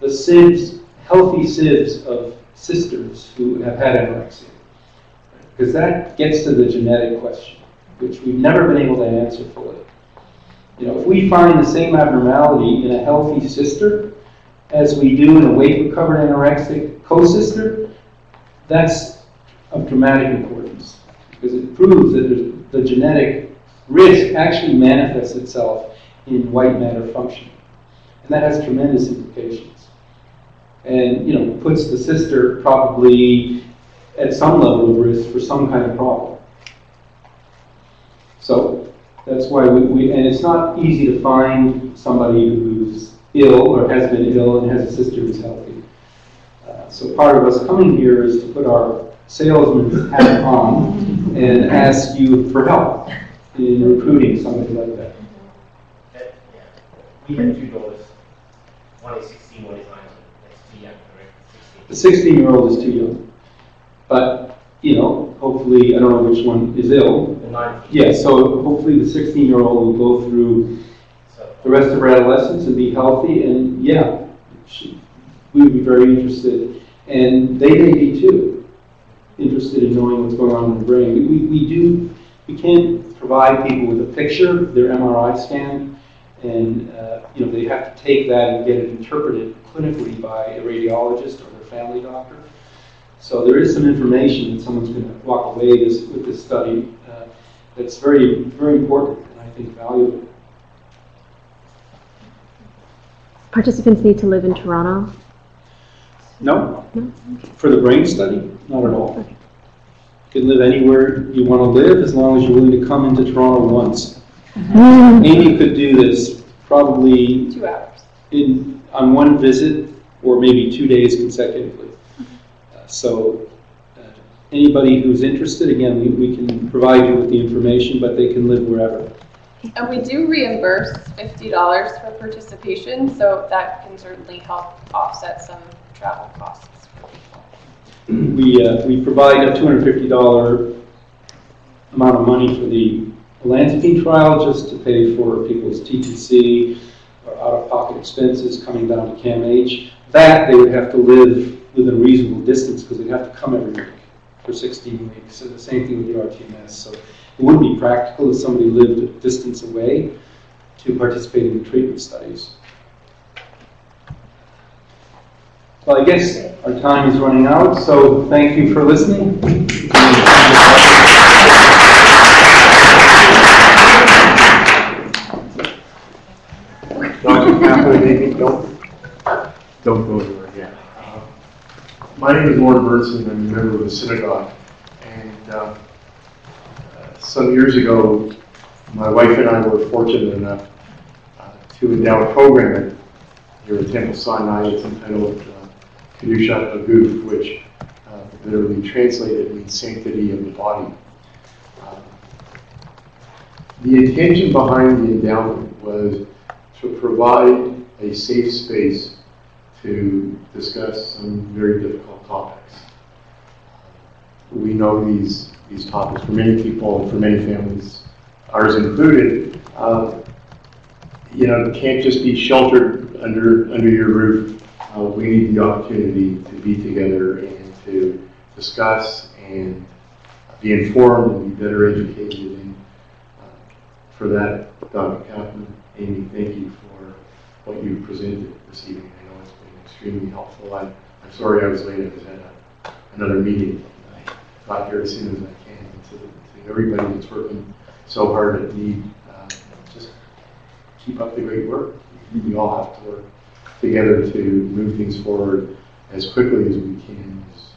A: the SIBs, healthy SIBs of sisters who have had anorexia. Because that gets to the genetic question, which we've never been able to answer fully. If we find the same abnormality in a healthy sister as we do in a weight-recovered anorexic co-sister, that's of dramatic importance because it proves that the genetic risk actually manifests itself in white matter function. And that has tremendous implications. And puts the sister probably at some level of risk for some kind of problem. So that's why and it's not easy to find somebody who's ill or has been ill and has a sister who's healthy. So part of us coming here is to put our salesman's hat on and ask you for help in recruiting somebody like that.
L: We have two daughters. One is 16, one is 19. That's too young, correct?
A: The 16-year-old is too young. But, hopefully, I don't know which one is ill.
L: The 19.
A: Yeah, so hopefully the 16-year-old will go through the rest of her adolescence and be healthy. And yeah, we would be very interested. And they may be too, interested in knowing what's going on in the brain. We can't provide people with a picture of their MRI scan. And they have to take that and get it interpreted clinically by a radiologist or their family doctor. So there is some information that someone's going to walk away with this study that's very, very important and I think valuable.
K: Participants need to live in Toronto?
A: No.
K: No?
A: For the brain study, not at all. Okay. You can live anywhere you want to live as long as you're willing to come into Toronto once. Amy could do this probably
C: 2 hours
A: on one visit or maybe 2 days consecutively. So anybody who's interested, again, we can provide you with the information, but they can live wherever.
C: And we do reimburse $50 for participation, so that can certainly help offset some travel costs for people.
A: we provide a $250 amount of money for the olanzapine trial just to pay for people's TTC or out-of-pocket expenses coming down to CAMH. That they would have to live within a reasonable distance because they'd have to come every week for 16 weeks. So the same thing with the RTMS. So it wouldn't be practical if somebody lived a distance away to participate in the treatment studies. Well, I guess our time is running out, so thank you for listening.
H: Dr. Kaplan, maybe don't go anywhere yet. My name is Lord Bernson. I'm a member of the synagogue. And some years ago, my wife and I were fortunate enough to endow a program here at Temple Sinai. It's entitled Kedushat Aguf, which literally translated means sanctity of the body. The intention behind the endowment was to provide a safe space to discuss some very difficult topics. We know these topics for many people and for many families, ours included, can't just be sheltered under your roof. We need the opportunity to be together and to discuss and be informed and be better educated. And for that, Dr. Kaplan, Amy, thank you for what you presented this evening. I know it's been extremely helpful. I'm sorry I was late. I was at another meeting. I got here as soon as I can. And to everybody that's working so hard at NIED, just keep up the great work. We all have to work together to move things forward as quickly as we can, as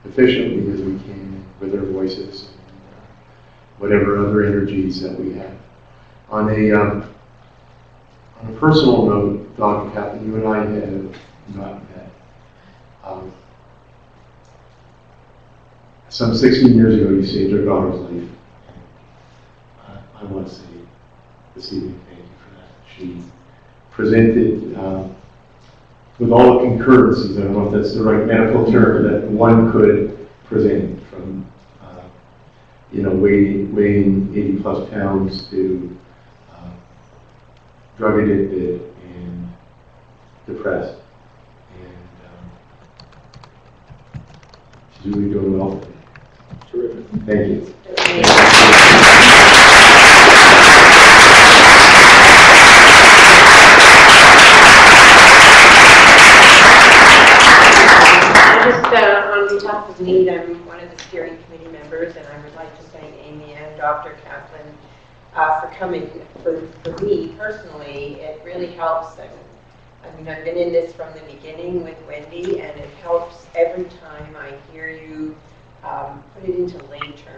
H: efficiently as we can, with our voices and whatever other energies that we have. On a personal note, Dr. Kaplan, you and I have not met. Some 16 years ago, you saved our daughter's life. I want to say this evening, thank you for that. She presented with all the concurrencies, I don't know if that's the right medical term, that one could present, from weighing 80 plus pounds to drug addicted and depressed. And she's really doing well. Terrific. Thank you.
D: On behalf of NIED, I'm one of the steering committee members, and I would like to thank Amy and Dr. Kaplan for coming. For me personally, it really helps. I've been in this from the beginning with Wendy, and it helps every time I hear you put it into lay terms.